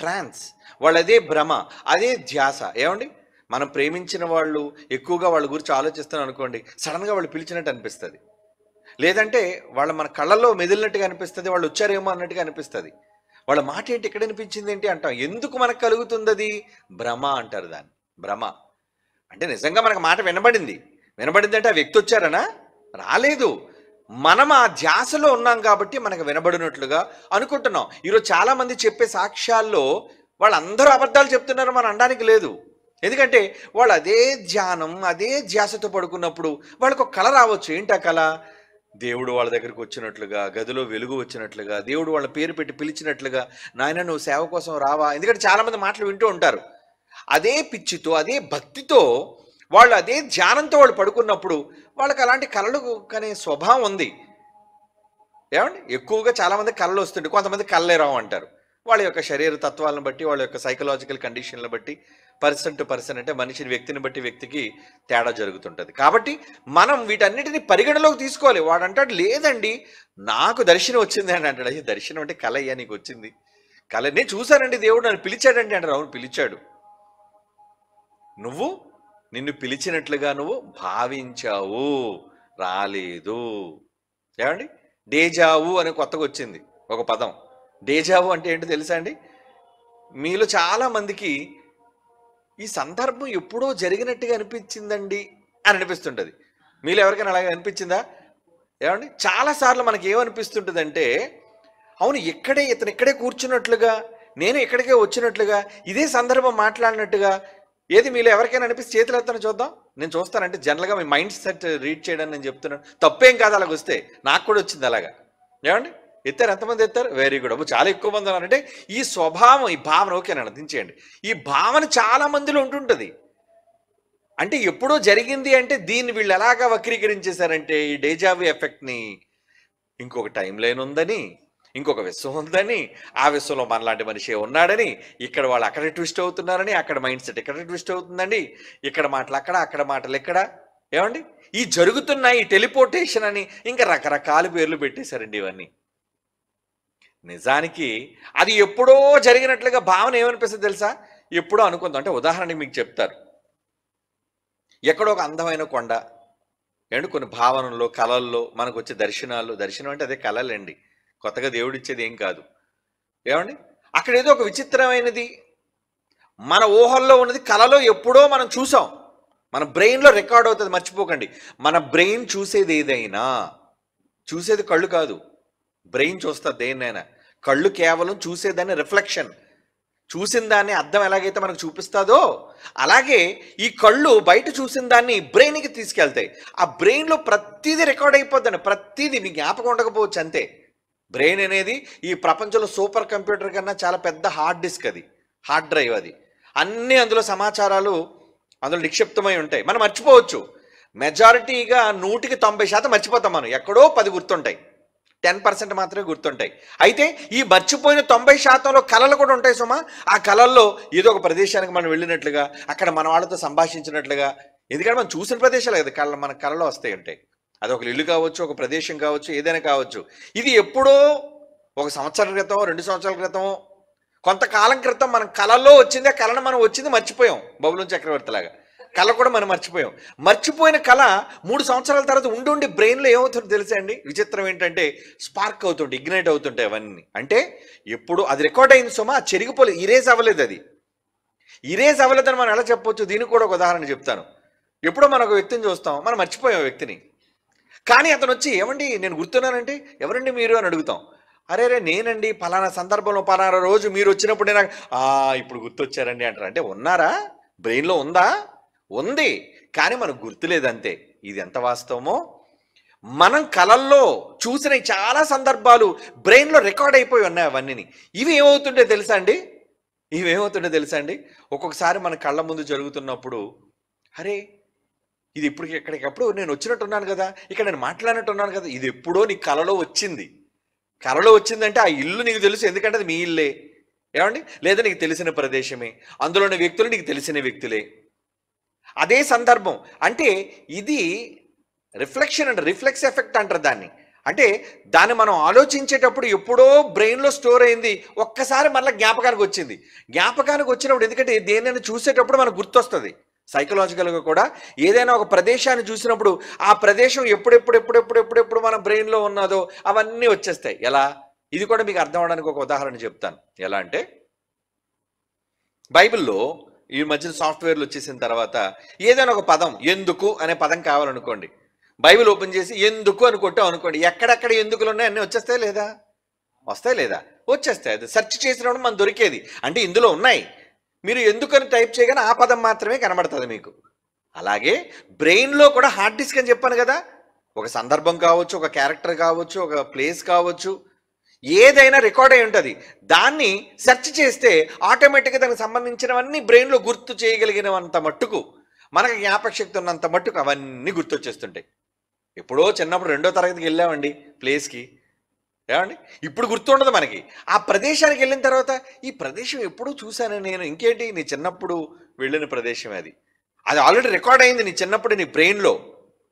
A: వాళ్ళు అదే భ్రమ, అదే ధ్యాస. ఏమండి, మనం ప్రేమించిన వాళ్ళు ఎక్కువగా వాళ్ళ గురించి ఆలోచిస్తున్నాం అనుకోండి, సడన్గా వాళ్ళు పిలిచినట్టు అనిపిస్తుంది, లేదంటే వాళ్ళు మన కళ్ళల్లో మెదిలినట్టుగా అనిపిస్తుంది, వాళ్ళు వచ్చారేమో అన్నట్టుగా అనిపిస్తుంది. వాళ్ళ మాట ఏంటి, ఎక్కడ అనిపించింది ఏంటి అంటాం. ఎందుకు మనకు కలుగుతుంది అది? భ్రమ అంటారు దాన్ని. భ్రమ అంటే నిజంగా మనకు మాట వినబడింది అంటే ఆ వ్యక్తి వచ్చారనా? రాలేదు. మనం ఆ ధ్యాసలో ఉన్నాం కాబట్టి మనకు వినబడినట్లుగా అనుకుంటున్నాం. ఈరోజు చాలా మంది చెప్పే సాక్ష్యాల్లో వాళ్ళందరూ అబద్ధాలు చెప్తున్నారు మనం అనడానికి లేదు. ఎందుకంటే వాళ్ళు అదే ధ్యానం, అదే ధ్యాసతో పడుకున్నప్పుడు వాళ్ళకు ఒక కళ రావచ్చు. ఏంటి ఆ కళ? దేవుడు వాళ్ళ దగ్గరికి వచ్చినట్లుగా, గదిలో వెలుగు వచ్చినట్లుగా, దేవుడు వాళ్ళ పేరు పెట్టి పిలిచినట్లుగా, నాయన నువ్వు సేవ కోసం రావా. ఎందుకంటే చాలామంది మాటలు వింటూ ఉంటారు. అదే పిచ్చితో, అదే భక్తితో, వాళ్ళు అదే ధ్యానంతో వాళ్ళు పడుకున్నప్పుడు వాళ్ళకి అలాంటి కళలు కనే స్వభావం ఉంది. ఏమండి, ఎక్కువగా చాలామంది కళలు వస్తుంటాయి, కొంతమంది కళ్ళే రావు అంటారు. వాళ్ళ యొక్క శరీర తత్వాలను బట్టి, వాళ్ళ యొక్క సైకలాజికల్ కండిషన్లను బట్టి, పర్సన్ టు పర్సన్ అంటే మనిషిని, వ్యక్తిని బట్టి వ్యక్తికి తేడా జరుగుతుంటుంది. కాబట్టి మనం వీటన్నిటిని పరిగణలోకి తీసుకోవాలి. వాడు అంటాడు, లేదండి నాకు దర్శనం వచ్చింది అని అంటాడు. అయ్యే దర్శనం అంటే కళ అయ్యా, నీకు వచ్చింది కళ, నేను చూశానండి, దేవుడు నన్ను పిలిచాడండి అంటారు. అవును పిలిచాడు, నువ్వు నిన్ను పిలిచినట్లుగా నువ్వు భావించావు, రాలేదు. ఏమండి, డేజావు అని కొత్తగా వచ్చింది ఒక పదం. డేజావు అంటే ఏంటో తెలుసా అండి? మీలో చాలా మందికి ఈ సందర్భం ఎప్పుడో జరిగినట్టుగా అనిపించిందండి అని అనిపిస్తుంటుంది. మీలో ఎవరికైనా అలాగే అనిపించిందా? ఏమండి, చాలాసార్లు మనకి ఏమనిపిస్తుంటుందంటే, అవును ఇతను ఇక్కడే కూర్చున్నట్లుగా, నేను ఇక్కడికే వచ్చినట్లుగా, ఇదే సందర్భం మాట్లాడినట్టుగా. ఏది మీలో ఎవరికైనా అనిపిస్తే చేతులు ఎత్తాను చూద్దాం. నేను చూస్తానంటే జనరల్గా మీ మైండ్ సెట్ రీడ్ చేయడానికి నేను చెప్తున్నాను. తప్పేం కాదు అలాగ వస్తే, నాకు కూడా వచ్చింది అలాగా. ఏమండి, ఎత్తారు? ఎంతమంది ఎత్తారు? Very good. అప్పుడు చాలా ఎక్కువ మంది ఉన్నారంటే ఈ స్వభావం, ఈ భావన, ఓకేనా దించేయండి, ఈ భావన చాలా మందిలో ఉంటుంటుంది. అంటే ఎప్పుడో జరిగింది అంటే దీన్ని వీళ్ళు ఎలాగా వక్రీకరించేశారంటే, ఈ డేజావు ఎఫెక్ట్ని ఇంకొక టైం లైన్ ఉందని, ఇంకొక విశ్వం ఉందని, ఆ విశ్వంలో మనలాంటి మనిషి ఉన్నాడని, ఇక్కడ వాళ్ళు అక్కడ ట్విస్ట్ అవుతున్నారని, అక్కడ మైండ్ సెట్ ఇక్కడ ట్విస్ట్ అవుతుందండి, ఇక్కడ మాటలు అక్కడ, అక్కడ మాటలు ఎక్కడ. ఏమండి, ఈ జరుగుతున్న ఈ టెలిపోర్టేషన్ అని ఇంకా రకరకాల పేర్లు పెట్టేశారండి ఇవన్నీ. నిజానికి అది ఎప్పుడో జరిగినట్లుగా భావన ఏమనిపిస్తుంది తెలుసా? ఎప్పుడో అనుకుందాం. అంటే ఉదాహరణకి మీకు చెప్తారు, ఎక్కడో ఒక అందమైన కొండ, ఏమండి, కొన్ని భావనల్లో, కళల్లో మనకు వచ్చే దర్శనం అంటే అదే కళలండి, కొత్తగా దేవుడు ఇచ్చేది ఏం కాదు. ఏమండి, అక్కడ ఏదో ఒక విచిత్రమైనది మన ఊహల్లో ఉన్నది కళలో ఎప్పుడో మనం చూసాం, మన బ్రెయిన్లో రికార్డ్ అవుతుంది. మర్చిపోకండి, మన బ్రెయిన్ చూసేది ఏదైనా, చూసేది కళ్ళు కాదు, బ్రెయిన్ చూస్తుంది దేన్నైనా. కళ్ళు కేవలం చూసేదాన్ని రిఫ్లెక్షన్. చూసిన దాన్ని అద్దం ఎలాగైతే మనకు చూపిస్తుందో అలాగే ఈ కళ్ళు బయట చూసిన దాన్ని బ్రెయిన్కి తీసుకెళ్తాయి. ఆ బ్రెయిన్లో ప్రతిదీ రికార్డ్ అయిపోద్దండి. ప్రతిదీ మీ జ్ఞాపకం ఉండకపోవచ్చు అంతే. బ్రెయిన్ అనేది ఈ ప్రపంచంలో సూపర్ కంప్యూటర్ కన్నా చాలా పెద్ద హార్డ్ డిస్క్, అది హార్డ్ డ్రైవ్. అది అన్నీ అందులో సమాచారాలు అందులో నిక్షిప్తమై ఉంటాయి. మనం మర్చిపోవచ్చు. మెజారిటీగా 100% మర్చిపోతాం. మనం ఎక్కడో 10 గుర్తుంటాయి, 10% మాత్రమే గుర్తుంటాయి. అయితే ఈ మర్చిపోయిన 90%లో కళలు కూడా ఉంటాయి సుమా. ఆ కళల్లో ఏదో ఒక ప్రదేశానికి మనం వెళ్ళినట్లుగా, అక్కడ మన వాళ్ళతో సంభాషించినట్లుగా, ఎందుకంటే మనం చూసిన ప్రదేశాలు కదా మన కళలో వస్తాయి ఉంటాయి. అది ఒక ఇల్లు కావచ్చు, ఒక ప్రదేశం కావచ్చు, ఏదైనా కావచ్చు. ఇది ఎప్పుడో 1 సంవత్సరం క్రితం, 2 సంవత్సరాల క్రితం, కొంతకాలం క్రితం మన కళల్లో వచ్చింది. ఆ కళను మనం వచ్చింది మర్చిపోయాం. బబులోను చక్రవర్తి లాగా కళ కూడా మనం మర్చిపోయాం. మర్చిపోయిన కళ 3 సంవత్సరాల తర్వాత ఉండి బ్రెయిన్లో ఏమవుతుందో తెలుసా అండి? విచిత్రం ఏంటంటే స్పార్క్ అవుతుంటాయి, ఇగ్నైట్ అవుతుంటాయి అవన్నీ. అంటే ఎప్పుడు అది రికార్డ్ అయింది సుమా, చెరిగిపోలేదు, ఇరేజ్ అవ్వలేదు. అది ఇరేజ్ అవ్వలేదని మనం ఎలా చెప్పొచ్చు? దీనికి కూడా ఒక ఉదాహరణ చెప్తాను. ఎప్పుడో మనం ఒక వ్యక్తిని చూస్తాం, మనం మర్చిపోయాం ఆ వ్యక్తిని. కానీ అతను వచ్చి, ఏమండి నేను గుర్తున్నానంటే, ఎవరండి మీరు అని అడుగుతాం. అరే నేనండి, పలానా సందర్భంలో పలానా రోజు మీరు వచ్చినప్పుడు నాకు ఇప్పుడు గుర్తొచ్చారండి అంటారు. అంటే ఉన్నారా? బ్రెయిన్లో ఉందా? ఉంది, కానీ మనకు గుర్తులేదంతే. ఇది ఎంత వాస్తవమో, మనం కళల్లో చూసిన చాలా సందర్భాలు బ్రెయిన్లో రికార్డ్ అయిపోయి ఉన్నాయి అవన్నీ. ఇవి ఏమవుతుంటే తెలుసా అండి? ఒక్కొక్కసారి మన కళ్ళ ముందు జరుగుతున్నప్పుడు, అరే ఇది ఇప్పుడు ఎక్కడికప్పుడు నేను వచ్చినట్టున్నాను కదా, ఇక్కడ నేను మాట్లాడినట్టున్నాను కదా, ఇది ఎప్పుడో నీ కళలో వచ్చింది. కళలో వచ్చిందంటే ఆ ఇల్లు నీకు తెలుసు, ఎందుకంటే అది మీ ఇల్లే. ఏమండి? లేదా నీకు తెలిసిన ప్రదేశమే, అందులోని వ్యక్తులు నీకు తెలిసిన వ్యక్తులే, అదే సందర్భం. అంటే ఇది రిఫ్లెక్షన్ అంటారు, రిఫ్లెక్స్ ఎఫెక్ట్ అంటారు దాన్ని. అంటే దాన్ని మనం ఆలోచించేటప్పుడు ఎప్పుడో బ్రెయిన్లో స్టోర్ అయింది, ఒక్కసారి మళ్ళీ జ్ఞాపకానికి వచ్చినప్పుడు, ఎందుకంటే దేనైనా చూసేటప్పుడు మనకు గుర్తొస్తుంది. సైకలాజికల్గా కూడా ఏదైనా ఒక ప్రదేశాన్ని చూసినప్పుడు ఆ ప్రదేశం ఎప్పుడెప్పుడు మన బ్రెయిన్లో ఉన్నదో అవన్నీ వచ్చేస్తాయి. ఎలా? ఇది కూడా మీకు అర్థం అవడానికి ఒక ఉదాహరణ చెప్తాను. ఎలా అంటే, బైబిల్లో ఈ మధ్యన సాఫ్ట్వేర్లు వచ్చేసిన తర్వాత ఏదైనా ఒక పదం, ఎందుకు అనే పదం కావాలనుకోండి, బైబిల్ ఓపెన్ చేసి ఎందుకు అని కొట్టాం అనుకోండి, ఎక్కడెక్కడ ఎందుకులు ఉన్నాయి అన్నీ వచ్చేస్తాయి లేదా? వచ్చేస్తాయి. అది సెర్చ్ చేసినప్పుడు మనం దొరికేది. అంటే ఇందులో ఉన్నాయి, మీరు ఎందుకని టైప్ చేయగానే ఆ పదం మాత్రమే కనబడుతుంది మీకు. అలాగే బ్రెయిన్లో కూడా హార్డ్ డిస్క్ అని చెప్పాను కదా, ఒక సందర్భం కావచ్చు, ఒక క్యారెక్టర్ కావచ్చు, ఒక ప్లేస్ కావచ్చు, ఏదైనా రికార్డ్ అయి ఉంటుంది. దాన్ని సెర్చ్ చేస్తే ఆటోమేటిక్గా దానికి సంబంధించినవన్నీ బ్రెయిన్లో గుర్తు చేయగలిగినంత మట్టుకు, మనకు జ్ఞాపక శక్తి ఉన్నంత మట్టుకు అవన్నీ గుర్తొచ్చేస్తుంటాయి. ఎప్పుడో చిన్నప్పుడు 2వ తరగతికి వెళ్ళామండి ప్లేస్కి, ఏమండి? ఇప్పుడు గుర్తుండదు మనకి. ఆ ప్రదేశానికి వెళ్ళిన తర్వాత ఈ ప్రదేశం ఎప్పుడూ చూశాను నేను, ఇంకేంటి నీ చిన్నప్పుడు వెళ్ళిన ప్రదేశం అది ఆల్రెడీ రికార్డ్ అయింది నీ చిన్నప్పుడు నీ బ్రెయిన్లో.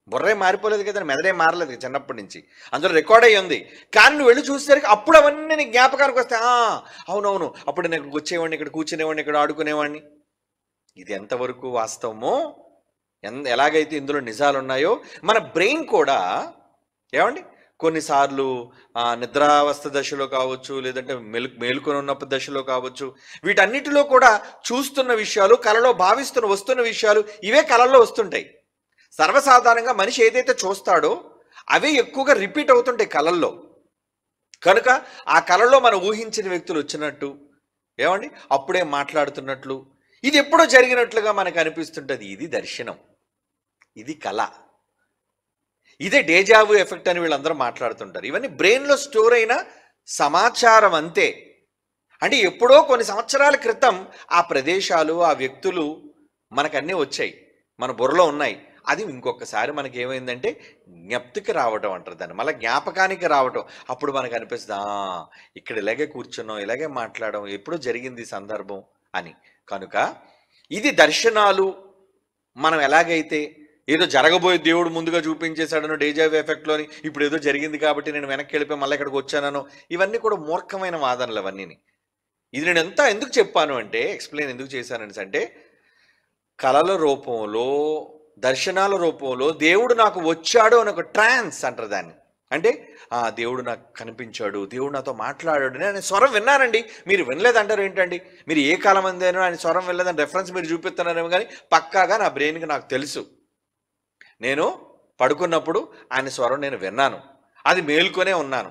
A: బుర్రే మారిపోలేదు కదా, మెదడే మారలేదు చిన్నప్పటి నుంచి, అందులో రికార్డ్ అయ్యి ఉంది. కానీ నువ్వు వెళ్ళి చూసేసరికి అప్పుడు అవన్నీ నీ జ్ఞాపకానికి వస్తాయి. అవునవును, అప్పుడు నేను ఇక్కడికి వచ్చేవాడిని, ఇక్కడ కూర్చునేవాడిని, ఇక్కడ ఆడుకునేవాడిని. ఇది ఎంతవరకు వాస్తవమో, ఎలాగైతే ఇందులో నిజాలు ఉన్నాయో, మన బ్రెయిన్ కూడా ఏమండి కొన్నిసార్లు నిద్రావస్థ దశలో కావచ్చు, లేదంటే మేలుకొని ఉన్నప్పుడు దశలో కావచ్చు, వీటన్నిటిలో కూడా చూస్తున్న విషయాలు, కళలో వస్తున్న విషయాలు ఇవే కళల్లో వస్తుంటాయి. సర్వసాధారణంగా మనిషి ఏదైతే చూస్తాడో అవే ఎక్కువగా రిపీట్ అవుతుంటాయి కళల్లో. కనుక ఆ కళలో మనం ఊహించిన వ్యక్తులు వచ్చినట్టు, ఏమండి అప్పుడే మాట్లాడుతున్నట్లు, ఇది ఎప్పుడో జరిగినట్లుగా మనకు అనిపిస్తుంటుంది. ఇది దర్శనం, ఇది కళ, ఇదే డేజావు ఎఫెక్ట్ అని వీళ్ళందరూ మాట్లాడుతుంటారు. ఇవన్నీ బ్రెయిన్లో స్టోర్ అయిన సమాచారం అంతే. అంటే ఎప్పుడో కొన్ని సంవత్సరాల క్రితం ఆ ప్రదేశాలు, ఆ వ్యక్తులు మనకన్నీ వచ్చాయి, మన బుర్రలో ఉన్నాయి. అది ఇంకొకసారి మనకి ఏమైందంటే జ్ఞప్తికి రావటం అంటారు దాన్ని, మళ్ళీ జ్ఞాపకానికి రావటం. అప్పుడు మనకు అనిపిస్తుంది, ఇక్కడ ఇలాగే కూర్చున్నాం, ఇలాగే మాట్లాడడం, ఎప్పుడో జరిగింది సందర్భం అని. కనుక ఇది దర్శనాలు. మనం ఎలాగైతే ఏదో జరగబోయే దేవుడు ముందుగా చూపించేశాడనో డేజావు ఎఫెక్ట్లోని, ఇప్పుడు ఏదో జరిగింది కాబట్టి నేను వెనక్కి వెళ్ళిపోయి మళ్ళీ ఇక్కడికి వచ్చానో, ఇవన్నీ కూడా మూర్ఖమైన వాదనలు అవన్నీ. ఇది నేను ఎందుకు చెప్పాను అంటే, ఎక్స్ప్లెయిన్ ఎందుకు చేశానని అంటే, కళల రూపంలో, దర్శనాల రూపంలో దేవుడు నాకు వచ్చాడు అని ఒక ట్రాన్స్ అంటారు దాన్ని. అంటే దేవుడు నాకు కనిపించాడు, దేవుడు నాతో మాట్లాడాడు, నేను ఆయన స్వరం విన్నానండి. మీరు వినలేదంటారు ఏంటండి? మీరు ఏ కాలం అందేనో ఆయన స్వరం వినలేదని రెఫరెన్స్ మీరు చూపిస్తున్నారేమో, కానీ పక్కాగా నా బ్రెయిన్కి నాకు తెలుసు, నేను పడుకున్నప్పుడు ఆయన స్వరం నేను విన్నాను, అది మేల్కొనే ఉన్నాను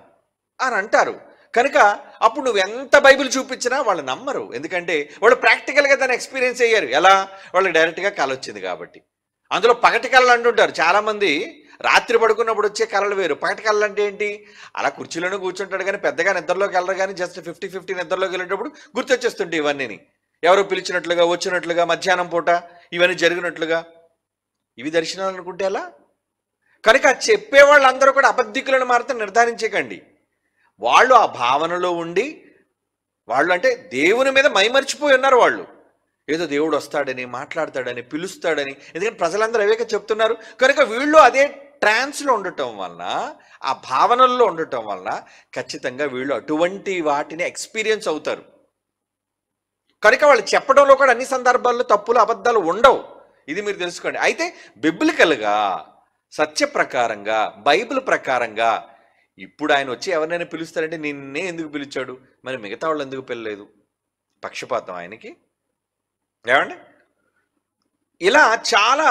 A: అని అంటారు. కనుక అప్పుడు నువ్వు ఎంత బైబిల్ చూపించినా వాళ్ళు నమ్మరు. ఎందుకంటే వాళ్ళు ప్రాక్టికల్గా దాన్ని ఎక్స్పీరియన్స్ అయ్యారు. ఎలా? వాళ్ళకి డైరెక్ట్గా కళ వచ్చింది కాబట్టి. అందులో పగటి కళలు అంటుంటారు చాలామంది. రాత్రి పడుకున్నప్పుడు వచ్చే కళలు వేరు. పగటి కళలు అంటే ఏంటి? అలా కుర్చీలోనే కూర్చుంటాడు కానీ పెద్దగా నిద్రలోకి వెళ్ళరు, కానీ జస్ట్ 50-50 నిద్రలోకి వెళ్ళేటప్పుడు గుర్తొచ్చేస్తుంటాయి ఇవన్నీ. ఎవరో పిలిచినట్లుగా, వచ్చినట్లుగా, మధ్యాహ్నం పూట ఇవన్నీ జరిగినట్లుగా. ఇవి దర్శనాలు అనుకుంటే ఎలా? కనుక చెప్పేవాళ్ళందరూ కూడా అబద్ధికులను మాత్రం నిర్ధారించకండి. వాళ్ళు ఆ భావనలో ఉండి, వాళ్ళు అంటే దేవుని మీద మైమరిచిపోయి ఉన్నారు. వాళ్ళు ఏదో దేవుడు వస్తాడని, మాట్లాడతాడని, పిలుస్తాడని, ఎందుకంటే ప్రజలందరూ అవేక చెప్తున్నారు. కనుక వీళ్ళు అదే ట్రాన్స్లో ఉండటం వలన, ఆ భావనల్లో ఉండటం వలన ఖచ్చితంగా వీళ్ళు అటువంటి వాటిని ఎక్స్పీరియన్స్ అవుతారు. కనుక వాళ్ళు చెప్పడంలో కూడా అన్ని సందర్భాల్లో తప్పులు, అబద్ధాలు ఉండవు. ఇది మీరు తెలుసుకోండి. అయితే బిబ్లికల్గా, సత్య ప్రకారంగా, బైబిల్ ప్రకారంగా ఇప్పుడు ఆయన వచ్చి ఎవరినైనా పిలుస్తారంటే నిన్నే ఎందుకు పిలిచాడు, మరి మిగతా వాళ్ళు ఎందుకు పిలలేదు? పక్షపాతం ఆయనకి? ఏమండి? ఇలా చాలా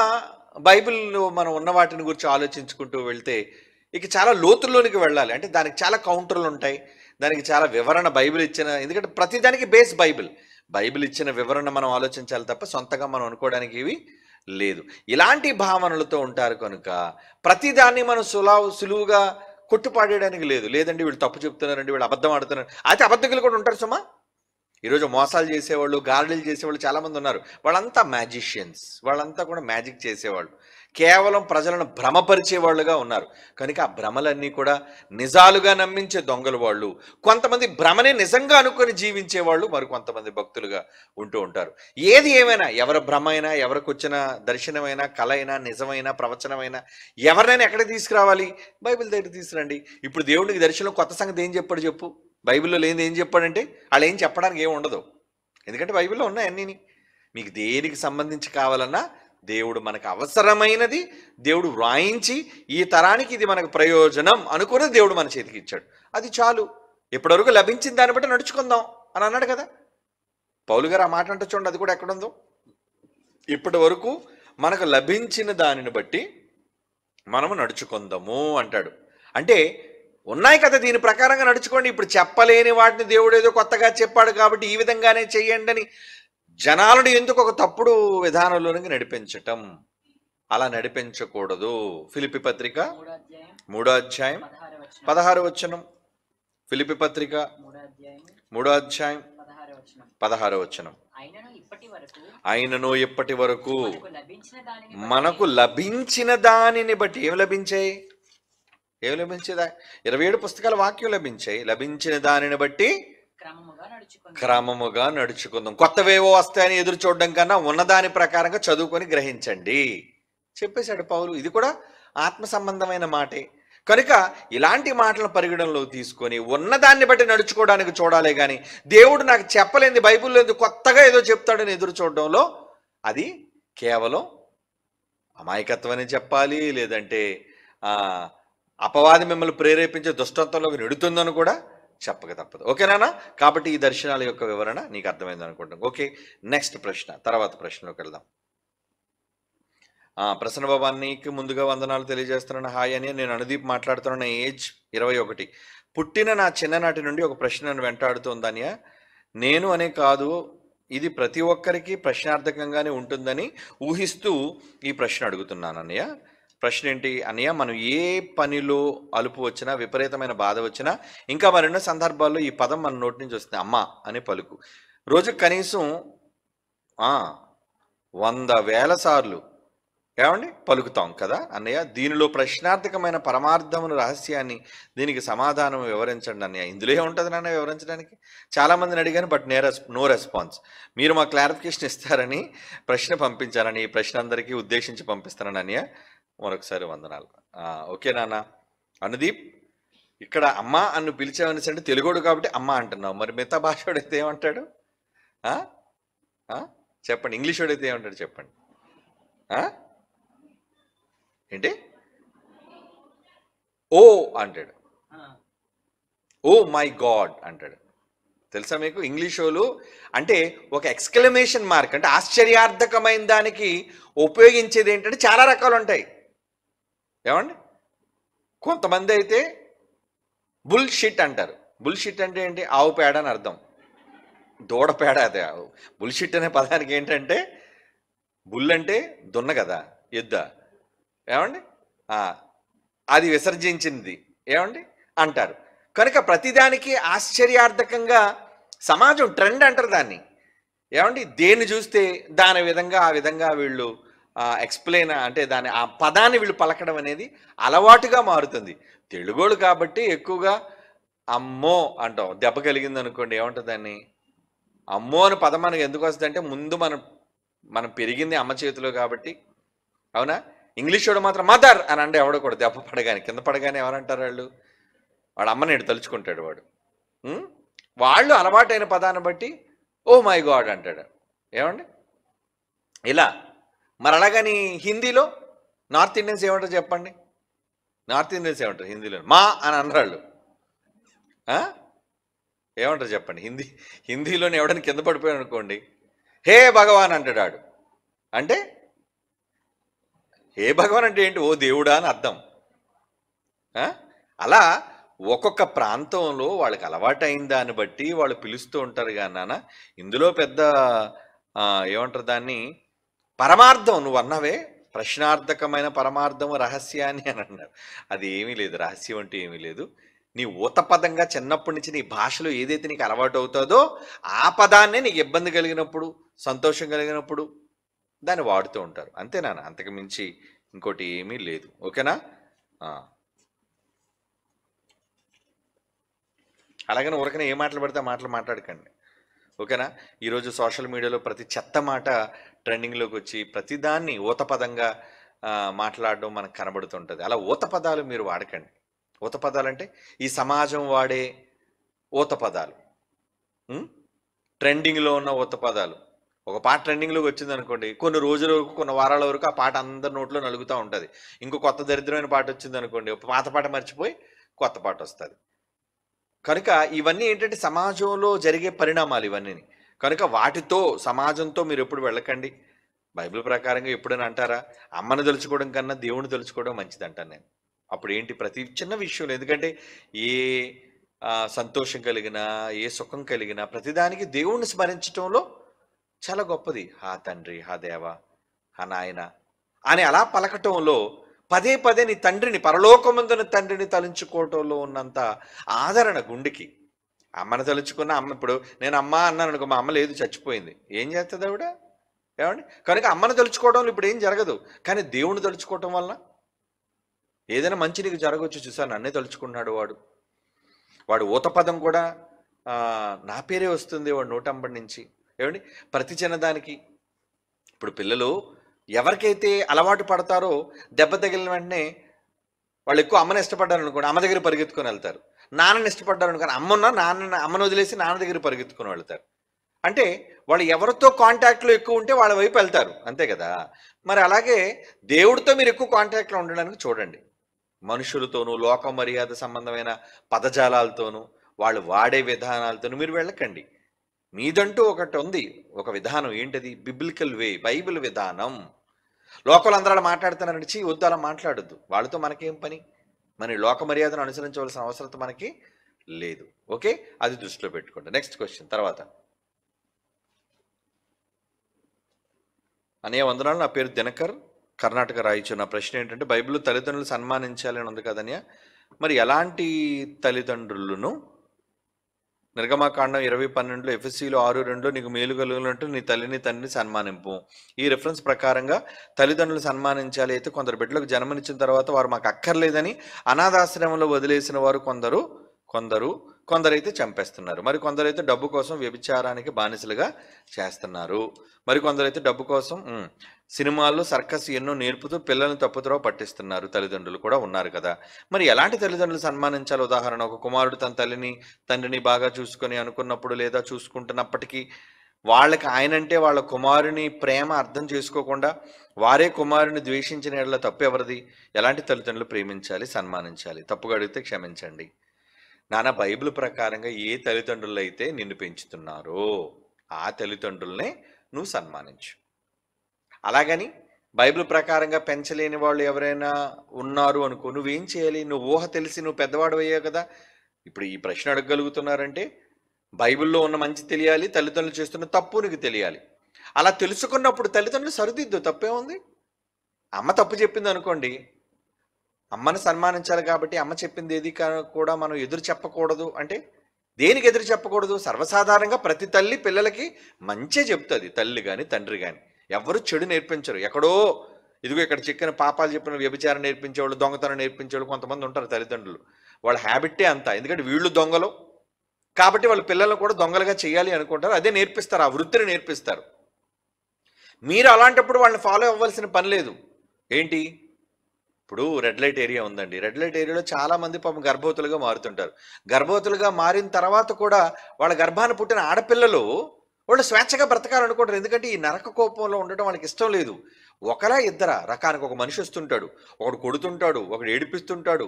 A: బైబిల్లో మనం ఉన్న వాటిని గురించి ఆలోచించుకుంటూ వెళ్తే ఇక చాలా లోతుల్లోనికి వెళ్ళాలి. అంటే దానికి చాలా కౌంటర్లు ఉంటాయి, దానికి చాలా వివరణ బైబిల్ ఇచ్చిన, ఎందుకంటే ప్రతిదానికి బేస్ బైబిల్ ఇచ్చిన వివరణ మనం ఆలోచించాలి తప్ప సొంతగా మనం అనుకోవడానికి ఇవి లేదు. ఇలాంటి భావనలతో ఉంటారు కనుక ప్రతిదాన్ని మనం సులువుగా కొట్టుపాడేయడానికి లేదు. లేదండి వీళ్ళు తప్పు చెప్తున్నారండి, వీళ్ళు అబద్ధం ఆడుతున్నారు. అయితే అబద్ధకులు కూడా ఉంటారు సుమా. ఈరోజు మోసాలు చేసేవాళ్ళు, గారడీలు చేసేవాళ్ళు చాలామంది ఉన్నారు. వాళ్ళంతా మ్యాజిషియన్స్, వాళ్ళంతా కూడా మ్యాజిక్ చేసేవాళ్ళు, కేవలం ప్రజలను భ్రమపరిచేవాళ్ళుగా ఉన్నారు. కనుక ఆ భ్రమలన్నీ కూడా నిజాలుగా నమ్మించే దొంగలు వాళ్ళు. కొంతమంది భ్రమనే నిజంగా అనుకొని జీవించేవాళ్ళు మరి కొంతమంది భక్తులుగా ఉంటూ ఉంటారు. ఏది ఏమైనా, ఎవరి భ్రమ అయినా, ఎవరికి వచ్చిన దర్శనమైనా, కళ అయినా, నిజమైనా, ప్రవచనమైనా, ఎవరినైనా ఎక్కడికి తీసుకురావాలి? బైబిల్ దగ్గర తీసుకురండి. ఇప్పుడు దేవుడికి దర్శనం కొత్త సంగతి ఏం చెప్పాడు చెప్పు? బైబిల్లో లేనిది ఏం చెప్పాడంటే వాళ్ళు ఏం చెప్పడానికి ఏమి ఉండదు. ఎందుకంటే బైబిల్లో ఉన్నాయి అన్నీ. మీకు దేనికి సంబంధించి కావాలన్నా దేవుడు మనకు అవసరమైనది దేవుడు వ్రాయించి ఈ తరానికి ఇది మనకు ప్రయోజనం అనుకుని దేవుడు మన చేతికి ఇచ్చాడు. అది చాలు. ఇప్పటివరకు లభించిన దాన్ని బట్టి నడుచుకుందాం అని అన్నాడు కదా పౌలు గారు. ఆ మాట అంటే చూడండి, అది కూడా ఎక్కడుందో. ఇప్పటి వరకు మనకు లభించిన దానిని బట్టి మనము నడుచుకుందాము అంటాడు. అంటే ఉన్నాయి కదా, దీని ప్రకారంగా నడుచుకోండి. ఇప్పుడు చెప్పలేని వాటిని దేవుడు ఏదో కొత్తగా చెప్పాడు కాబట్టి ఈ విధంగానే చెయ్యండి అని జనాలను ఎందుకు ఒక తప్పుడు విధానంలోనికి నడిపించటం? అలా నడిపించకూడదు. ఫిలిప్పీ పత్రిక 3వ అధ్యాయం 16వ వచనం. ఫిలిప్పీ పత్రిక 3వ అధ్యాయం 16వ వచనం. అయినను ఇప్పటి వరకు మనకు లభించిన దానిని బట్టి ఏమి లభించాయి? 27 పుస్తకాల వాక్యం లభించాయి. లభించిన దానిని బట్టి క్రమముగా నడుచుకుందాం. కొత్తవేవో వస్తాయని ఎదురు చూడడం కన్నా ఉన్నదాని ప్రకారంగా చదువుకొని గ్రహించండి చెప్పేశాడు పౌలు. ఇది కూడా ఆత్మ సంబంధమైన మాటే. కనుక ఇలాంటి మాటలను పరిగణనలో తీసుకొని ఉన్నదాన్ని బట్టి నడుచుకోవడానికి చూడాలి. కానీ దేవుడు నాకు చెప్పలేంది, బైబిల్లో కొత్తగా ఏదో చెప్తాడని ఎదురు చూడడంలో అది కేవలం అమాయకత్వం అని చెప్పాలి. లేదంటే అపవాది మిమ్మల్ని ప్రేరేపించే దుష్టత్వంలోకి నెడుతుందని కూడా చెప్పక తప్పదు. ఓకేనా? కాబట్టి ఈ దర్శనాల యొక్క వివరణ నీకు అర్థమైంది అనుకుంటాం. ఓకే, నెక్స్ట్ ప్రశ్న, తర్వాత ప్రశ్నలోకి వెళ్దాం. ప్రసన్న బాబానికి ముందుగా వందనాలు తెలియజేస్తున్నాను. హాయ్ అని. నేను అనుదీప్ మాట్లాడుతున్న ఏజ్ 21. పుట్టిన నా చిన్ననాటి నుండి ఒక ప్రశ్న నన్ను వెంటాడుతోందనియ. నేను అనే కాదు, ఇది ప్రతి ఒక్కరికి ప్రశ్నార్థకంగానే ఉంటుందని ఊహిస్తూ ఈ ప్రశ్న అడుగుతున్నాను అన్నయ్య. ప్రశ్న ఏంటి అన్నయ్య? మనం ఏ పనిలో అలుపు వచ్చినా, విపరీతమైన బాధ వచ్చినా, ఇంకా మరెన్నో సందర్భాల్లో ఈ పదం మన నోటి నుంచి వస్తుంది, అమ్మ అనే పలుకు. రోజుకు కనీసం 100,000 సార్లు ఏమండి పలుకుతాం కదా అన్నయ్య. దీనిలో ప్రశ్నార్థకమైన పరమార్థమును, రహస్యాన్ని, దీనికి సమాధానం వివరించండి అన్నయ్య. ఇందులో ఏముంటుంది నాన్న వివరించడానికి? చాలామందిని అడిగాను, బట్ నో రెస్పాన్స్. మీరు మా క్లారిఫికేషన్ ఇస్తారని ప్రశ్న పంపించారని, ఈ ప్రశ్న అందరికీ ఉద్దేశించి పంపిస్తానని అన్నయ్య. మరొకసారి వందనాలు. ఓకే నాన్న. అనుదీప్, ఇక్కడ అమ్మ అన్ను పిలిచావని అంటే తెలుగుడు కాబట్టి అమ్మ అంటున్నావు. మరి మిగతా భాషోడు అయితే ఏమంటాడు చెప్పండి. ఇంగ్లీష్ వాడు అయితే ఏమంటాడు చెప్పండి. ఏంటి? ఓ అంటాడు. ఓ మై గాడ్ అంటాడు. తెలుసా మీకు? ఇంగ్లీష్ వాళ్ళు అంటే ఒక ఎక్స్క్లమేషన్ మార్క్, అంటే ఆశ్చర్యార్థకమైన దానికి ఉపయోగించేది ఏంటంటే చాలా రకాలు ఉంటాయి. ఏమండి? కొంతమంది అయితే బుల్ షిట్ అంటారు. బుల్షిట్ అంటే ఏంటి? ఆవు పేడ అని అర్థం. దూడ పేడ అదే. బుల్షిట్ అనే పదానికి ఏంటంటే బుల్ అంటే దున్న కదా, ఎద్ద. ఏమండి? అది విసర్జించింది ఏమండి అంటారు. కనుక ప్రతిదానికి ఆశ్చర్యార్థకంగా సమాజం ట్రెండ్ అంటారు దాన్ని. ఏమండి? దేన్ని చూస్తే దాని విధంగా ఆ విధంగా వీళ్ళు ఎక్స్ప్లెయిన్ అంటే ఆ పదాన్ని వీళ్ళు పలకడం అనేది అలవాటుగా మారుతుంది. తెలుగోళ్ళు కాబట్టి ఎక్కువగా అమ్మో అంటాం. దెబ్బ కలిగింది అనుకోండి, ఏమంటుంది దాన్ని? అమ్మో అని పదం మనకి ఎందుకు వస్తుంది అంటే ముందు మనం పెరిగింది అమ్మ చేతిలో కాబట్టి. అవునా? ఇంగ్లీష్ వాడు మాత్రం మదర్ అని అంటే ఎవడో కూడా దెబ్బ పడగానే కింద పడగానే ఎవరంటారు వాడు అమ్మని ఎడు తలుచుకుంటాడు వాడు. వాళ్ళు అలవాటైన పదాన్ని బట్టి ఓ మై గాడ్ అంటాడు. ఏమండి? ఇలా మరి అలాగని హిందీలో నార్త్ ఇండియన్స్ ఏమంటారు చెప్పండి? నార్త్ ఇండియన్స్ ఏమంటారు హిందీలో? మా అని అన్నారు. ఏమంటారు చెప్పండి? హిందీలోనే ఎవడని కింద పడిపోయాడు అనుకోండి, హే భగవాన్ అంటాడు వాడు. అంటే హే భగవాన్ అంటే ఏంటి? ఓ దేవుడా అని అర్థం. అలా ఒక్కొక్క ప్రాంతంలో వాళ్ళకి అలవాటైన దాన్ని బట్టి వాళ్ళు పిలుస్తూ ఉంటారు. కానీ ఇందులో పెద్ద ఏమంటారు దాన్ని, పరమార్థం నువ్వు అన్నవే ప్రశ్నార్థకమైన పరమార్థం రహస్యాన్ని అని అన్నారు. అది ఏమీ లేదు, రహస్యం అంటే ఏమీ లేదు. నీ ఊతపదంగా చిన్నప్పటి నుంచి నీ భాషలో ఏదైతే నీకు అలవాటు అవుతుందో ఆ పదాన్నే నీకు ఇబ్బంది కలిగినప్పుడు, సంతోషం కలిగినప్పుడు దాన్ని వాడుతూ ఉంటారు. అంతేనా? అంతకు మించి ఇంకోటి ఏమీ లేదు. ఓకేనా? అలాగని ఊరకనే ఏ మాటలు పడితే ఆ మాటలు మాట్లాడకండి. ఓకేనా? ఈరోజు సోషల్ మీడియాలో ప్రతి చెత్త మాట ట్రెండింగ్లోకి వచ్చి ప్రతిదాన్ని ఊతపదంగా మాట్లాడడం మనకు కనబడుతుంటుంది. అలా ఊత పదాలు మీరు వాడకండి. ఊత పదాలు అంటే ఈ సమాజం వాడే ఊత పదాలు, ట్రెండింగ్లో ఉన్న ఊత పదాలు. ఒక పాట ట్రెండింగ్లోకి వచ్చింది అనుకోండి, కొన్ని రోజుల వరకు కొన్ని వారాల వరకు ఆ పాట అందరి నోట్లో నలుగుతూ ఉంటుంది. ఇంకో కొత్త దరిద్రమైన పాట వచ్చింది అనుకోండి, పాత పాట మర్చిపోయి కొత్త పాట వస్తుంది. కనుక ఇవన్నీ ఏంటంటే సమాజంలో జరిగే పరిణామాలు ఇవన్నీ. కనుక వాటితో సమాజంతో మీరు ఎప్పుడు వెళ్ళకండి. బైబిల్ ప్రకారంగా ఎప్పుడైనా అంటారా? అమ్మను తలుచుకోవడం కన్నా దేవుని తలుచుకోవడం మంచిది అంటాను నేను. అప్పుడు ఏంటి? ప్రతి చిన్న విషయంలో, ఎందుకంటే ఏ సంతోషం కలిగినా ఏ సుఖం కలిగినా ప్రతిదానికి దేవుణ్ణి స్మరించడంలో చాలా గొప్పది. హా తండ్రి, హా దేవ, హా నాయన అని అలా పలకటంలో పదే పదే నీ తండ్రిని, పరలోకమందున తండ్రిని తలుచుకోవటంలో ఉన్నంత ఆదరణ గుండెకి. అమ్మను తలుచుకున్న అమ్మ, ఇప్పుడు నేను అమ్మ అన్నాను అనుకో, మా అమ్మ లేదు, చచ్చిపోయింది, ఏం చేస్తుంది ఆవిడ? ఏమండి? కనుక అమ్మను తలుచుకోవడంలో ఇప్పుడు ఏం జరగదు. కానీ దేవుణ్ణి తలుచుకోవటం వలన ఏదైనా మంచి నీకు జరగవచ్చు. చూసాను, నన్నే తలుచుకున్నాడు వాడు ఊతపదం కూడా నా పేరే వస్తుంది వాడు నోటంబడి నుంచి. ఏమండి? ప్రతి చిన్నదానికి ఇప్పుడు పిల్లలు ఎవరికైతే అలవాటు పడతారో దెబ్బ తగిలిన వెంటనే వాళ్ళు ఎక్కువ అమ్మని ఇష్టపడ్డారు అనుకోండి, అమ్మ దగ్గర పరిగెత్తుకొని వెళ్తారు. నాన్నని ఇష్టపడ్డారు అనుకోని అమ్మను వదిలేసి నాన్న దగ్గర పరిగెత్తుకొని వెళ్తారు. అంటే వాళ్ళు ఎవరితో కాంటాక్ట్లో ఎక్కువ ఉంటే వాళ్ళ వైపు వెళ్తారు, అంతే కదా. మరి అలాగే దేవుడితో మీరు ఎక్కువ కాంటాక్ట్లో ఉండడానికి చూడండి. మనుషులతోనూ లోక మర్యాద సంబంధమైన పదజాలాలతోనూ వాళ్ళు వాడే విధానాలతోనూ మీరు వెళ్ళకండి. మీదంటూ ఒకటి ఉంది, ఒక విధానం. ఏంటది? బిబ్లికల్ వే, బైబిల్ విధానం. లోకలు అందరూ అలా మాట్లాడుతున్నారని వద్దు, అలా మాట్లాడొద్దు. వాళ్ళతో మనకేం పని? మన లోక మర్యాదను అనుసరించవలసిన అవసరం మనకి లేదు. ఓకే, అది దృష్టిలో పెట్టుకోండి. నెక్స్ట్ క్వశ్చన్ తర్వాత. అనే వందనాలు, నా పేరు దినకర్, కర్ణాటక రాయచూరు. నా ప్రశ్న ఏంటంటే, బైబిల్లో తల్లిదండ్రులు సన్మానించాలని ఉంది కదన్య, మరి ఎలాంటి తల్లిదండ్రులను? నిర్గమాకాండం 20:12, ఎఫెసీలు 6:2 నీకు మేలు కలుగునట్టు నీ తల్లిని తండ్రిని సన్మానింపు. ఈ రెఫరెన్స్ ప్రకారంగా తల్లిదండ్రులు సన్మానించాలి. అయితే కొందరు బిడ్డలకు జన్మనిచ్చిన తర్వాత వారు మాకు అక్కర్లేదని అనాథాశ్రమంలో వదిలేసిన వారు కొందరైతే చంపేస్తున్నారు. మరి కొందరైతే డబ్బు కోసం వ్యభిచారానికి బానిసలుగా చేస్తున్నారు. మరి కొందరైతే డబ్బు కోసం సినిమాల్లో సర్కస్ ఎన్నో నేర్పుతూ పిల్లల్ని తప్పుతో పట్టిస్తున్నారు. తల్లిదండ్రులు కూడా ఉన్నారు కదా. మరి ఎలాంటి తల్లిదండ్రులు సన్మానించాలి? ఉదాహరణ, ఒక కుమారుడు తన తండ్రిని బాగా చూసుకొని అనుకున్నప్పుడు లేదా చూసుకుంటున్నప్పటికీ వాళ్ళకి ఆయనంటే వాళ్ళ కుమారుని ప్రేమ అర్థం చేసుకోకుండా వారే కుమారుని ద్వేషించిన ఎడల తప్పు ఎవరిది? ఎలాంటి తల్లిదండ్రులు ప్రేమించాలి, సన్మానించాలి? తప్పుగా అడిగితే క్షమించండి. నాన్న, బైబిల్ ప్రకారంగా ఏ తల్లిదండ్రులు అయితే నిన్ను పెంచుతున్నారో ఆ తల్లిదండ్రులనే నువ్వు సన్మానించు. అలాగని బైబిల్ ప్రకారంగా పెంచలేని వాళ్ళు ఎవరైనా ఉన్నారు అనుకో, నువ్వేం చేయాలి? నువ్వు ఊహ తెలిసి నువ్వు పెద్దవాడు అయ్యావు కదా, ఇప్పుడు ఈ ప్రశ్న అడగగలుగుతున్నారంటే బైబిల్లో ఉన్న మంచి తెలియాలి, తల్లిదండ్రులు చేస్తున్న తప్పు నీకు తెలియాలి. అలా తెలుసుకున్నప్పుడు తల్లిదండ్రులు సరిదిద్దు, తప్పే ఉంది. అమ్మ తప్పు చెప్పింది అనుకోండి, అమ్మని సన్మానించాలి కాబట్టి అమ్మ చెప్పింది ఏది కూడా మనం ఎదురు చెప్పకూడదు. అంటే దేనికి ఎదురు చెప్పకూడదు? సర్వసాధారణంగా ప్రతి తల్లి పిల్లలకి మంచే చెప్తుంది, తల్లి కానీ తండ్రి కానీ. ఎవరు చెడు నేర్పించరు. ఎక్కడో ఇదిగో ఇక్కడ చిక్కని పాపాలు చెప్పిన వ్యభిచారం నేర్పించేవాళ్ళు, దొంగతనం నేర్పించేవాళ్ళు కొంతమంది ఉంటారు తల్లిదండ్రులు. వాళ్ళ హ్యాబిట్టే అంత. ఎందుకంటే వీళ్ళు దొంగలు కాబట్టి వాళ్ళ పిల్లలను కూడా దొంగలుగా చేయాలి అనుకుంటారు. అదే నేర్పిస్తారు, ఆ వృత్తిని నేర్పిస్తారు. మీరు అలాంటప్పుడు వాళ్ళని ఫాలో అవ్వాల్సిన పని లేదు. ఏంటి, ఇప్పుడు రెడ్ లైట్ ఏరియా ఉందండి. రెడ్ లైట్ ఏరియాలో చాలామంది పాపం గర్భవతులుగా మారుతుంటారు. గర్భవతులుగా మారిన తర్వాత కూడా వాళ్ళ గర్భాన్ని పుట్టిన ఆడపిల్లలు వాళ్ళు స్వేచ్ఛగా బ్రతకాలనుకుంటారు. ఎందుకంటే ఈ నరక కోపంలో ఉండటం వాళ్ళకి ఇష్టం లేదు. ఒకలా ఇద్దరా రకానికి ఒక మనిషి వస్తుంటాడు, ఒకడు కొడుతుంటాడు, ఒకడు ఏడిపిస్తుంటాడు,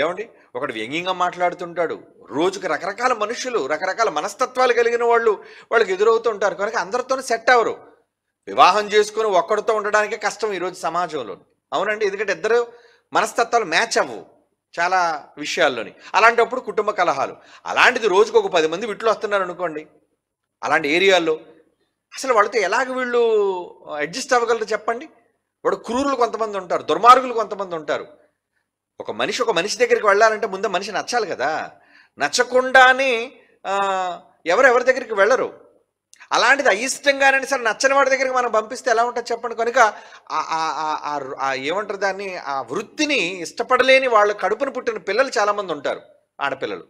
A: ఏమండి ఒకడు వ్యంగ్యంగా మాట్లాడుతుంటాడు. రోజుకి రకరకాల మనుషులు, రకరకాల మనస్తత్వాలు కలిగిన వాళ్ళు వాళ్ళకి ఎదురవుతుంటారు. కనుక అందరితోనూ సెట్ అవ్వరు. వివాహం చేసుకుని ఒక్కడితో ఉండడానికే కష్టం ఈరోజు సమాజంలో. అవునండి, ఎందుకంటే ఇద్దరు మనస్తత్వాలు మ్యాచ్ అవ్వవు చాలా విషయాల్లోని. అలాంటప్పుడు కుటుంబ కలహాలు. అలాంటిది రోజుకు ఒక 10 మంది విట్లు వస్తున్నారు అనుకోండి అలాంటి ఏరియాల్లో, అసలు వాళ్ళతో ఎలాగ వీళ్ళు అడ్జస్ట్ అవ్వగలరు చెప్పండి? వాడు క్రూరులు కొంతమంది ఉంటారు, దుర్మార్గులు కొంతమంది ఉంటారు. ఒక మనిషి దగ్గరికి వెళ్ళాలంటే ముందు మనిషి నచ్చాలి కదా. నచ్చకుండానే ఎవరెవరి దగ్గరికి వెళ్ళరు. అలాంటిది అయిష్టంగానే సరే నచ్చని వాడి దగ్గరికి మనం పంపిస్తే ఎలా ఉంటుంది చెప్పండి? కనుక ఏమంటారు దాన్ని, ఆ వృత్తిని ఇష్టపడలేని వాళ్ళ కడుపును పుట్టిన పిల్లలు చాలామంది ఉంటారు, ఆడపిల్లలు.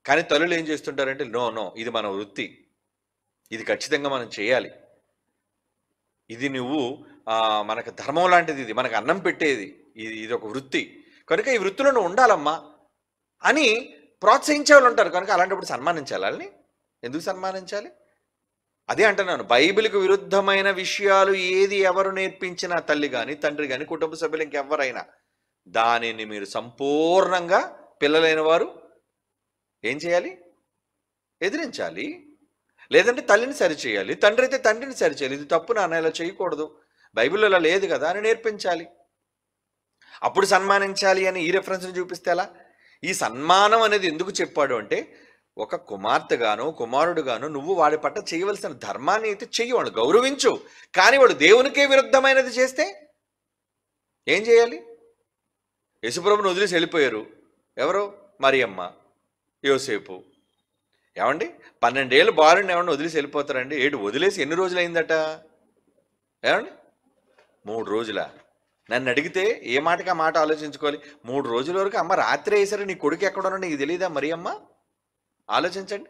A: కానీ తల్లులు ఏం చేస్తుంటారంటే నో ఇది మన వృత్తి, ఇది ఖచ్చితంగా మనం చేయాలి, ఇది నువ్వు మనకు ధర్మం లాంటిది, ఇది మనకు అన్నం పెట్టేది, ఇది ఒక వృత్తి, కనుక ఈ వృత్తిలో నువ్వు ఉండాలమ్మా అని ప్రోత్సహించే వాళ్ళు ఉంటారు. కనుక అలాంటప్పుడు సన్మానించాలి వాళ్ళని. ఎందుకు సన్మానించాలి? అదే అంటున్నాను, బైబిల్కి విరుద్ధమైన విషయాలు ఏది ఎవరు నేర్పించినా, తల్లి కానీ తండ్రి కానీ కుటుంబ సభ్యులు ఇంకెవరైనా, దానిని మీరు సంపూర్ణంగా పిల్లలైన వారు ఏం చేయాలి? ఎదిరించాలి. లేదంటే తల్లిని సరిచేయాలి, తండ్రి అయితే తండ్రిని సరిచేయాలి. ఇది తప్పు నాన్న, ఇలా చేయకూడదు, బైబిల్లో ఇలా లేదు కదా అని నేర్పించాలి. అప్పుడు సన్మానించాలి అని ఈ రెఫరెన్స్ని చూపిస్తే ఎలా? ఈ సన్మానం అనేది ఎందుకు చెప్పాడు అంటే, ఒక కుమార్తెగాను కుమారుడుగాను నువ్వు వాడి పట్ల చేయవలసిన ధర్మాన్ని అయితే చెయ్యి, వాడు గౌరవించు. కానీ వాడు దేవునికే విరుద్ధమైనది చేస్తే ఏం చేయాలి? యేసుప్రభుని వదిలేసి వెళ్ళిపోయారు ఎవరు? మరియమ్మ, యోసేపు. ఏమండి 12 ఏళ్ళు బాలుని ఏమన్నా వదిలేసి వెళ్ళిపోతారండి? వదిలేసి ఎన్ని రోజులు అయిందట? ఏమండి 3 రోజుల? నన్ను అడిగితే ఏ మాటకి ఆ మాట ఆలోచించుకోవాలి. 3 రోజుల వరకు అమ్మ రాత్రి వేసారు, నీ కొడుకు ఎక్కడున్నా నీకు తెలియదా మరియమ్మ? ఆలోచించండి.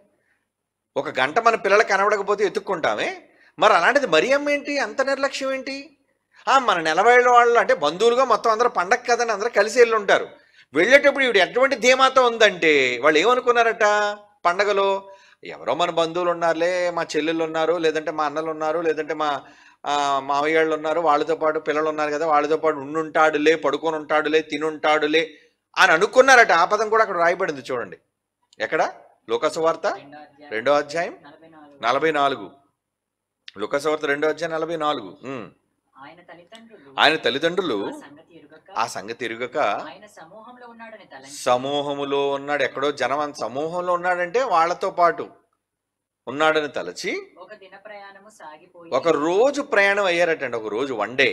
A: 1 గంట మన పిల్లలు కనబడకపోతే ఎత్తుక్కుంటామే, మరి అలాంటిది మరియమ్మ ఏంటి అంత నిర్లక్ష్యం ఏంటి? మన 40 వాళ్ళు అంటే బంధువులుగా మొత్తం అందరూ పండగ కదని అందరూ కలిసి వెళ్ళి ఉంటారు. వెళ్ళేటప్పుడు ఈవిడ ఎటువంటి ధీమాతో ఉందంటే, వాళ్ళు ఏమనుకున్నారట పండగలో, ఎవరో మన బంధువులు ఉన్నారులే, మా చెల్లెళ్ళు ఉన్నారు, లేదంటే మా అన్నలు ఉన్నారు, లేదంటే మా మావయ్యాళ్ళు ఉన్నారు, వాళ్ళతో పాటు పిల్లలు ఉన్నారు కదా, వాళ్ళతో పాటు ఉండుంటాడులే, పడుకొని ఉంటాడులే, తినుంటాడులే అని అనుకున్నారట. ఆ పదం కూడా అక్కడ రాయబడింది చూడండి. ఎక్కడ? లూకాసు వార్త 2వ అధ్యాయం 44. లూకాసు వార్త 2వ అధ్యాయం 44. ఆయన తల్లిదండ్రులు ఆ సంగతి ఎరుగక సమూహములో ఉన్నాడు, ఎక్కడో జనం సమూహంలో ఉన్నాడంటే వాళ్ళతో పాటు ఉన్నాడని తలచి ఒక రోజు ప్రయాణం అయ్యారటండి. ఒక రోజు 1 డే.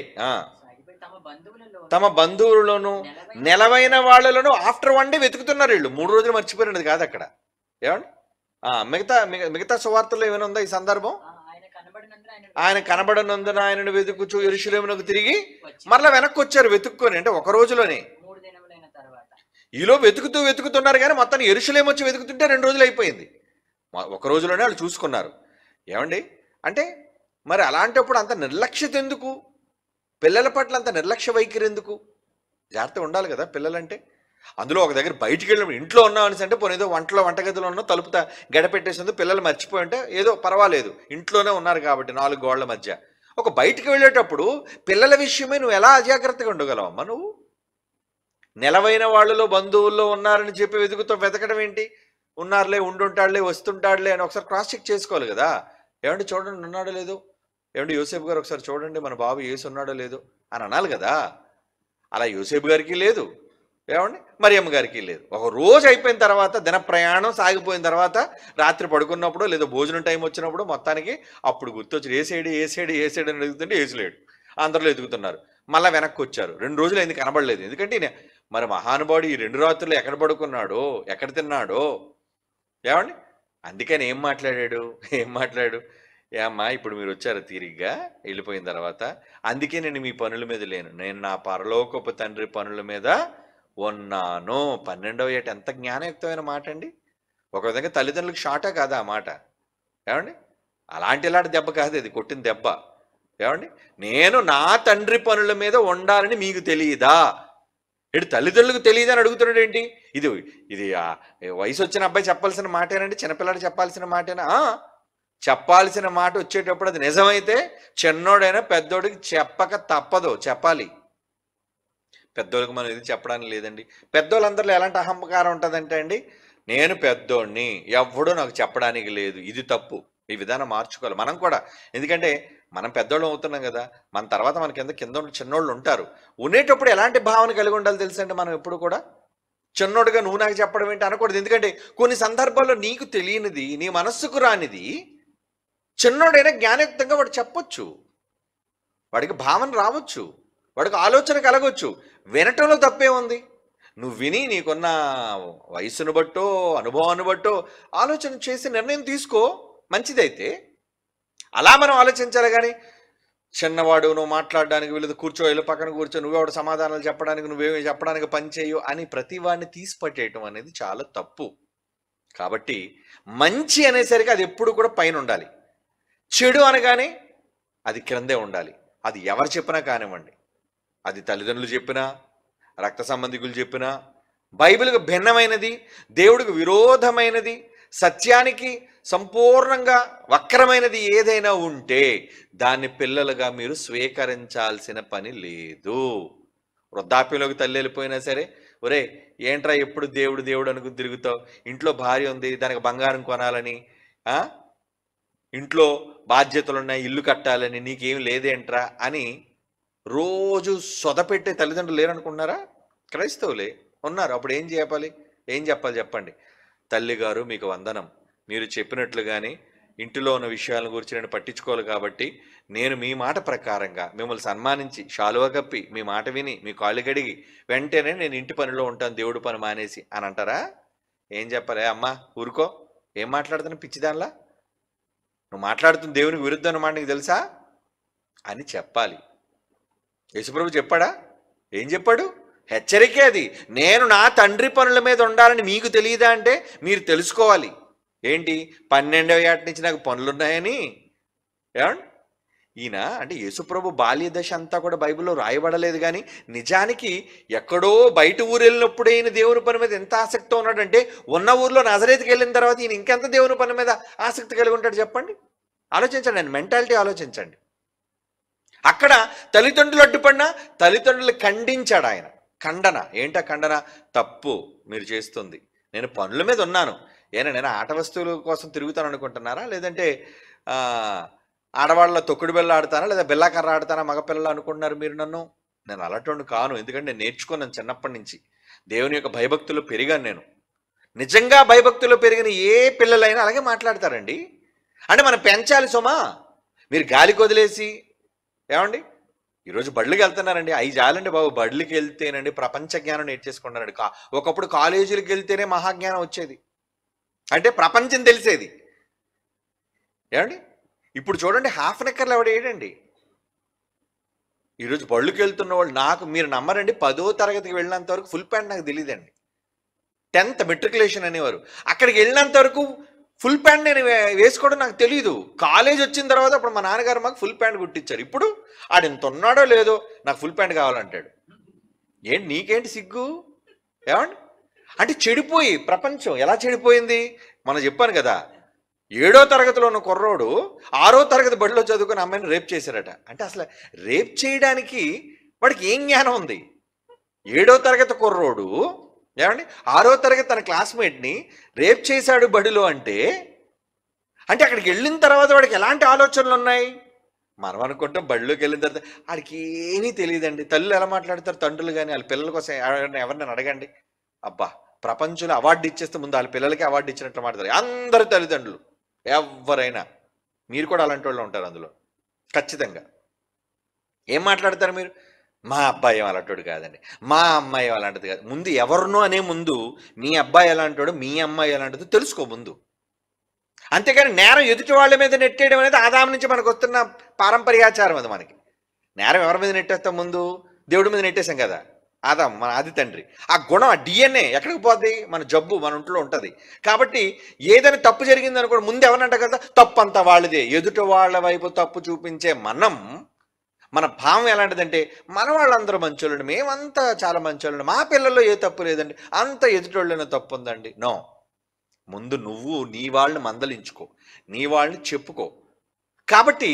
A: తమ బంధువులలోను నెలవైన వాళ్ళలోనూ ఆఫ్టర్ 1 డే వెతుకుతున్నారు వీళ్ళు. 3 రోజులు మర్చిపోయినది కాదు అక్కడ. ఏమండి మిగతా సువార్తల్లో ఏమైనా ఉందా ఈ సందర్భం? ఆయన కనబడనందున ఆయనను వెతుకుచు యెరూషలేమునకు తిరిగి మరలా వెనక్కి వచ్చారు వెతుక్కొని. అంటే ఒక రోజులోనే. ఈలో వెతుకుతున్నారు కానీ మొత్తాన్ని యెరూషలేము వచ్చి వెతుకుతుంటే 2 రోజులు అయిపోయింది. ఒక రోజులోనే వాళ్ళు చూసుకున్నారు. ఏమండి అంటే మరి అలాంటప్పుడు అంత నిర్లక్ష్యత ఎందుకు? పిల్లల పట్ల అంత నిర్లక్ష్య వైఖరి ఎందుకు? జాగ్రత్త ఉండాలి కదా పిల్లలంటే. అందులో ఒక దగ్గర బయటికి వెళ్ళినప్పుడు ఇంట్లో ఉన్నాం అనేసి అంటే పోనీ ఏదో వంటగదిలో ఉన్నా తలుపు గడపెట్టేసింది, పిల్లలు మర్చిపోయి ఉంటే ఏదో పర్వాలేదు, ఇంట్లోనే ఉన్నారు కాబట్టి 4 గోళ్ల మధ్య. ఒక బయటికి వెళ్ళేటప్పుడు పిల్లల విషయమే నువ్వు ఎలా అజాగ్రత్తగా ఉండగలవమ్మా? నువ్వు నెలవైన వాళ్ళలో బంధువుల్లో ఉన్నారని చెప్పి వెతకడం ఏంటి? ఉన్నారులే, ఉండుంటాడులే, వస్తుంటాడులే అని ఒకసారి క్రాస్ చెక్ చేసుకోవాలి కదా. ఏమంటే చూడండి ఉన్నాడో లేదో, ఏమంటే యోసేపు గారు ఒకసారి చూడండి మన బాబు యేసు ఉన్నాడో లేదో అని అనాలి కదా. అలా యోసేపు గారికి లేదు, ఏమండి మరియమ్మ గారికి లేదు. ఒక రోజు అయిపోయిన తర్వాత దిన ప్రయాణం సాగిపోయిన తర్వాత రాత్రి పడుకున్నప్పుడు లేదా భోజనం టైం వచ్చినప్పుడు మొత్తానికి అప్పుడు గుర్తొచ్చి ఏసేడు అని అడుగుతుంటే ఏసులేడు. అందరిలో ఎదుగుతున్నారు. మళ్ళీ వెనక్కి వచ్చారు. 2 రోజులు ఎందుకు కనబడలేదు. ఎందుకంటే మరి మహానుభావుడు ఈ 2 రాత్రులు ఎక్కడ పడుకున్నాడో, ఎక్కడ తిన్నాడో, ఏమండి అందుకని ఏం మాట్లాడాడు, ఏ అమ్మా ఇప్పుడు మీరు వచ్చారు తీరిగ్గా వెళ్ళిపోయిన తర్వాత, అందుకే నేను మీ పనుల మీద లేను, నేను నా పరలోకపు తండ్రి పనుల మీద ఉన్నాను. 12వ ఏట ఎంత జ్ఞానయుక్తమైన మాట అండి. ఒక విధంగా తల్లిదండ్రులకు షార్టా కాదా ఆ మాట, ఏమండి ఇలాంటి దెబ్బ కాదు, అది కొట్టిన దెబ్బ. ఏమండి నేను నా తండ్రి పనుల మీద ఉండాలని మీకు తెలియదా? ఇటు తల్లిదండ్రులకు తెలియదని అడుగుతున్నాడు ఏంటి? ఇది వయసు వచ్చిన అబ్బాయి చెప్పాల్సిన మాటేనండి, చిన్నపిల్లాడు చెప్పాల్సిన మాటేనా? చెప్పాల్సిన మాట వచ్చేటప్పుడు అది నిజమైతే చిన్నోడైనా పెద్దోడికి చెప్పక తప్పదు, చెప్పాలి. పెద్దోళ్ళకి మనం ఇది చెప్పడానికి లేదండి. పెద్దోళ్ళందరిలో ఎలాంటి అహంకారం ఉంటుందంటే అండి, నేను పెద్దోడిని, ఎవడో నాకు చెప్పడానికి లేదు, ఇది తప్పు. ఈ విధానం మార్చుకోవాలి మనం కూడా. ఎందుకంటే మనం పెద్దోళ్ళు అవుతున్నాం కదా, మన తర్వాత మన కింద చిన్నోళ్ళు ఉంటారు. ఉండేటప్పుడు ఎలాంటి భావన కలిగి ఉండాలి తెలుసండి. మనం ఎప్పుడు కూడా చిన్నోడుగా నువ్వు నాకు చెప్పడం ఏంటి అనకూడదు. ఎందుకంటే కొన్ని సందర్భాల్లో నీకు తెలియనిది, నీ మనస్సుకు రానిది చిన్నోడైనా జ్ఞానయుక్తంగా వాడు చెప్పొచ్చు, వాడికి భావన రావచ్చు, వాడికి ఆలోచన కలగవచ్చు. వినటంలో తప్పే ఉంది. నువ్వు విని నీకున్న వయసును బట్టో అనుభవాన్ని బట్టో ఆలోచన చేసి నిర్ణయం తీసుకో, మంచిదైతే. అలా మనం ఆలోచించాలి. కానీ చిన్నవాడు నువ్వు మాట్లాడడానికి వీళ్ళు కూర్చో పక్కన కూర్చో, నువ్వెవడు సమాధానాలు చెప్పడానికి, నువ్వేమి చెప్పడానికి పని చేయు అని ప్రతి వాడిని తీసి పట్టేయటం అనేది చాలా తప్పు. కాబట్టి మంచి అనేసరికి అది ఎప్పుడు కూడా పైన ఉండాలి, చెడు అనగానే అది క్రిందే ఉండాలి. అది ఎవరు చెప్పినా కానివ్వండి, అది తల్లిదండ్రులు చెప్పినా, రక్త సంబంధికులు చెప్పినా, బైబిల్కి భిన్నమైనది, దేవుడికి విరోధమైనది, సత్యానికి సంపూర్ణంగా వక్రమైనది ఏదైనా ఉంటే దాన్ని పిల్లలుగా మీరు స్వీకరించాల్సిన పని లేదు. వృద్ధాప్యంలోకి తల్లి వెళ్ళిపోయినా సరే, ఒరే ఏంట్రా ఎప్పుడు దేవుడు అనుకుని తిరుగుతావు, ఇంట్లో భార్య ఉంది దానికి బంగారం కొనాలని, ఇంట్లో బాధ్యతలున్నాయి, ఇల్లు కట్టాలని, నీకేం లేదేంట్రా అని రోజు సొదపెట్టే తల్లిదండ్రులు లేరనుకుంటున్నారా? క్రైస్తవులే ఉన్నారు. అప్పుడు ఏం చెప్పాలి చెప్పండి? తల్లిగారు మీకు వందనం, మీరు చెప్పినట్లుగానే ఇంటిలో ఉన్న విషయాల గురించి నేను పట్టించుకోవాలి, కాబట్టి నేను మీ మాట ప్రకారంగా మిమ్మల్ని సన్మానించి శాలువ కప్పి మీ మాట విని మీ కాళ్ళు కడిగి వెంటనే నేను ఇంటి పనిలో ఉంటాను, దేవుడి పని మానేసి అని అంటారా? ఏం చెప్పాలి? అమ్మా ఊరుకో, ఏం మాట్లాడుతున్నా పిచ్చిదానిలా, నువ్వు మాట్లాడుతున్న దేవునికి విరుద్ధం అన్నమాట నీకు తెలుసా అని చెప్పాలి. యేసుప్రభు చెప్పాడా? ఏం చెప్పాడు? హెచ్చరికే అది. నేను నా తండ్రి పనుల మీద ఉండాలని మీకు తెలియదా అంటే మీరు తెలుసుకోవాలి. ఏంటి 12వ ఏట నుంచి నాకు పనులున్నాయని? ఏమండి ఈయన అంటే యేసుప్రభు బాల్య దశ అంతా కూడా బైబిల్లో రాయబడలేదు, కానీ నిజానికి ఎక్కడో బయట ఊరు వెళ్ళినప్పుడు ఈయన దేవుని పని మీద ఎంత ఆసక్తితో ఉన్నాడంటే, ఉన్న ఊర్లో నజరేతుకి వెళ్ళిన తర్వాత ఈయన ఇంకెంత దేవుని పని మీద ఆసక్తి కలిగి ఉంటాడు చెప్పండి. ఆలోచించండి, ఆయన మెంటాలిటీ ఆలోచించండి. అక్కడ తల్లిదండ్రులు అడ్డుపడినా తల్లిదండ్రులు ఖండించాడు ఆయన. ఖండన ఏంటా ఖండన? తప్పు మీరు చేస్తుంది, నేను పనుల మీద ఉన్నాను. నేను ఆట వస్తువుల కోసం తిరుగుతాను అనుకుంటున్నారా? లేదంటే ఆడవాళ్ళ తొక్కుడు బిళ్ళ ఆడతానా, లేదా బిల్లాకర్ర ఆడతానా మగపిల్లలు అనుకుంటున్నారు మీరు నన్ను? నేను అలాంటి కాను. ఎందుకంటే నేను నేర్చుకున్నాను చిన్నప్పటి నుంచి, దేవుని యొక్క భయభక్తులు పెరిగాను నేను. నిజంగా భయభక్తులు పెరిగిన ఏ పిల్లలైనా అలాగే మాట్లాడతారండి. అంటే మనం పెంచాలి సుమా. మీరు గాలికి వదిలేసి, ఏమండి ఈరోజు బడులకి వెళ్తున్నారండి, అవి చాలండి బాబు. బడులకి వెళ్తేనండి ప్రపంచ జ్ఞానం నేర్చేసుకుంటారండి. ఒకప్పుడు కాలేజీలకు వెళ్తేనే మహాజ్ఞానం వచ్చేది, అంటే ప్రపంచం తెలిసేది. ఏమండి ఇప్పుడు చూడండి, హాఫ్ నెక్కర్లు ఎవడ ఏడండి. ఈరోజు బళ్ళుకి వెళ్తున్న వాళ్ళు, మీరు నమ్మరండి, 10వ తరగతికి వెళ్ళినంత వరకు ఫుల్ ప్యాంట్ నాకు తెలియదండి. 10th మెట్రికులేషన్ అనేవారు, అక్కడికి వెళ్ళినంత వరకు ఫుల్ ప్యాంట్ నేను వేసుకోవడం నాకు తెలియదు. కాలేజ్ వచ్చిన తర్వాత అప్పుడు మా నాన్నగారు మాకు ఫుల్ ప్యాంట్ కుట్టించారు. ఇప్పుడు ఆడెంత ఉన్నాడో లేదో నాకు ఫుల్ ప్యాంట్ కావాలంటాడు. ఏంటి నీకేంటి సిగ్గు? ఏమండి అంటే చెడిపోయి ప్రపంచం ఎలా చెడిపోయింది? మనం చెప్పాను కదా, 7వ తరగతిలో ఉన్న కుర్రోడు 6వ తరగతి బడిలో చదువుకుని అమ్మాయిని రేప్ చేశారట. అంటే అసలు రేప్ చేయడానికి వాడికి ఏం జ్ఞానం ఉంది? 7వ తరగతి కుర్రోడు ఏమండి 6వ తరగతి తన క్లాస్మేట్ని రేప్ చేశాడు బడిలో అంటే అక్కడికి వెళ్ళిన తర్వాత వాడికి ఎలాంటి ఆలోచనలు ఉన్నాయి? మనం అనుకుంటాం బడిలోకి వెళ్ళిన తర్వాత ఆడికి ఏమీ తెలియదండి. తల్లులు ఎలా మాట్లాడతారు, తండ్రులు కానీ వాళ్ళ పిల్లల కోసం ఎవరిని అడగండి. అబ్బా, ప్రపంచంలో అవార్డు ఇచ్చేస్తే ముందు వాళ్ళ పిల్లలకి అవార్డు ఇచ్చినట్లు మాట్లాడతారు అందరు తల్లిదండ్రులు. ఎవరైనా మీరు కూడా అలాంటి వాళ్ళు ఉంటారు అందులో ఖచ్చితంగా. ఏం మాట్లాడతారు మీరు? మా అబ్బాయి అలాంటోడు కాదండి, మా అమ్మాయి అలాంటిది కాదు. ముందు ఎవరినో అనే ముందు మీ అబ్బాయి ఎలాంటోడు, మీ అమ్మాయి ఎలాంటిదో తెలుసుకో ముందు. అంతేగాని నేరం ఎదుటి వాళ్ళ మీద నెట్టేయడం అనేది ఆదాం నుంచి మనకు వస్తున్న పారంపర్యాచారం. అది మనకి నేరం ఎవరి మీద నెట్టేస్తాం? ముందు దేవుడి మీద నెట్టేసాం కదా, ఆదాం మన ఆది తండ్రి. ఆ గుణం, ఆ డిఎన్ఏ ఎక్కడికి పోద్ది? మన జబ్బు మన ఒంట్లో ఉంటుంది. కాబట్టి ఏదైనా తప్పు జరిగింది అనుకోండి, ముందు ఎవరినంట కదా, తప్పు అంతా వాళ్ళదే. ఎదుటి వాళ్ళ వైపు తప్పు చూపించే మన భావం ఎలాంటిదంటే, మన వాళ్ళందరూ మంచోళ్ళండి, మేమంతా చాలా మంచోళ్ళండి, మా పిల్లల్లో ఏ తప్పు లేదండి, అంత ఎదుటోళ్ళైనా తప్పు ఉందండి. నో, ముందు నువ్వు నీ వాళ్ళని మందలించుకో, నీ వాళ్ళని చెప్పుకో. కాబట్టి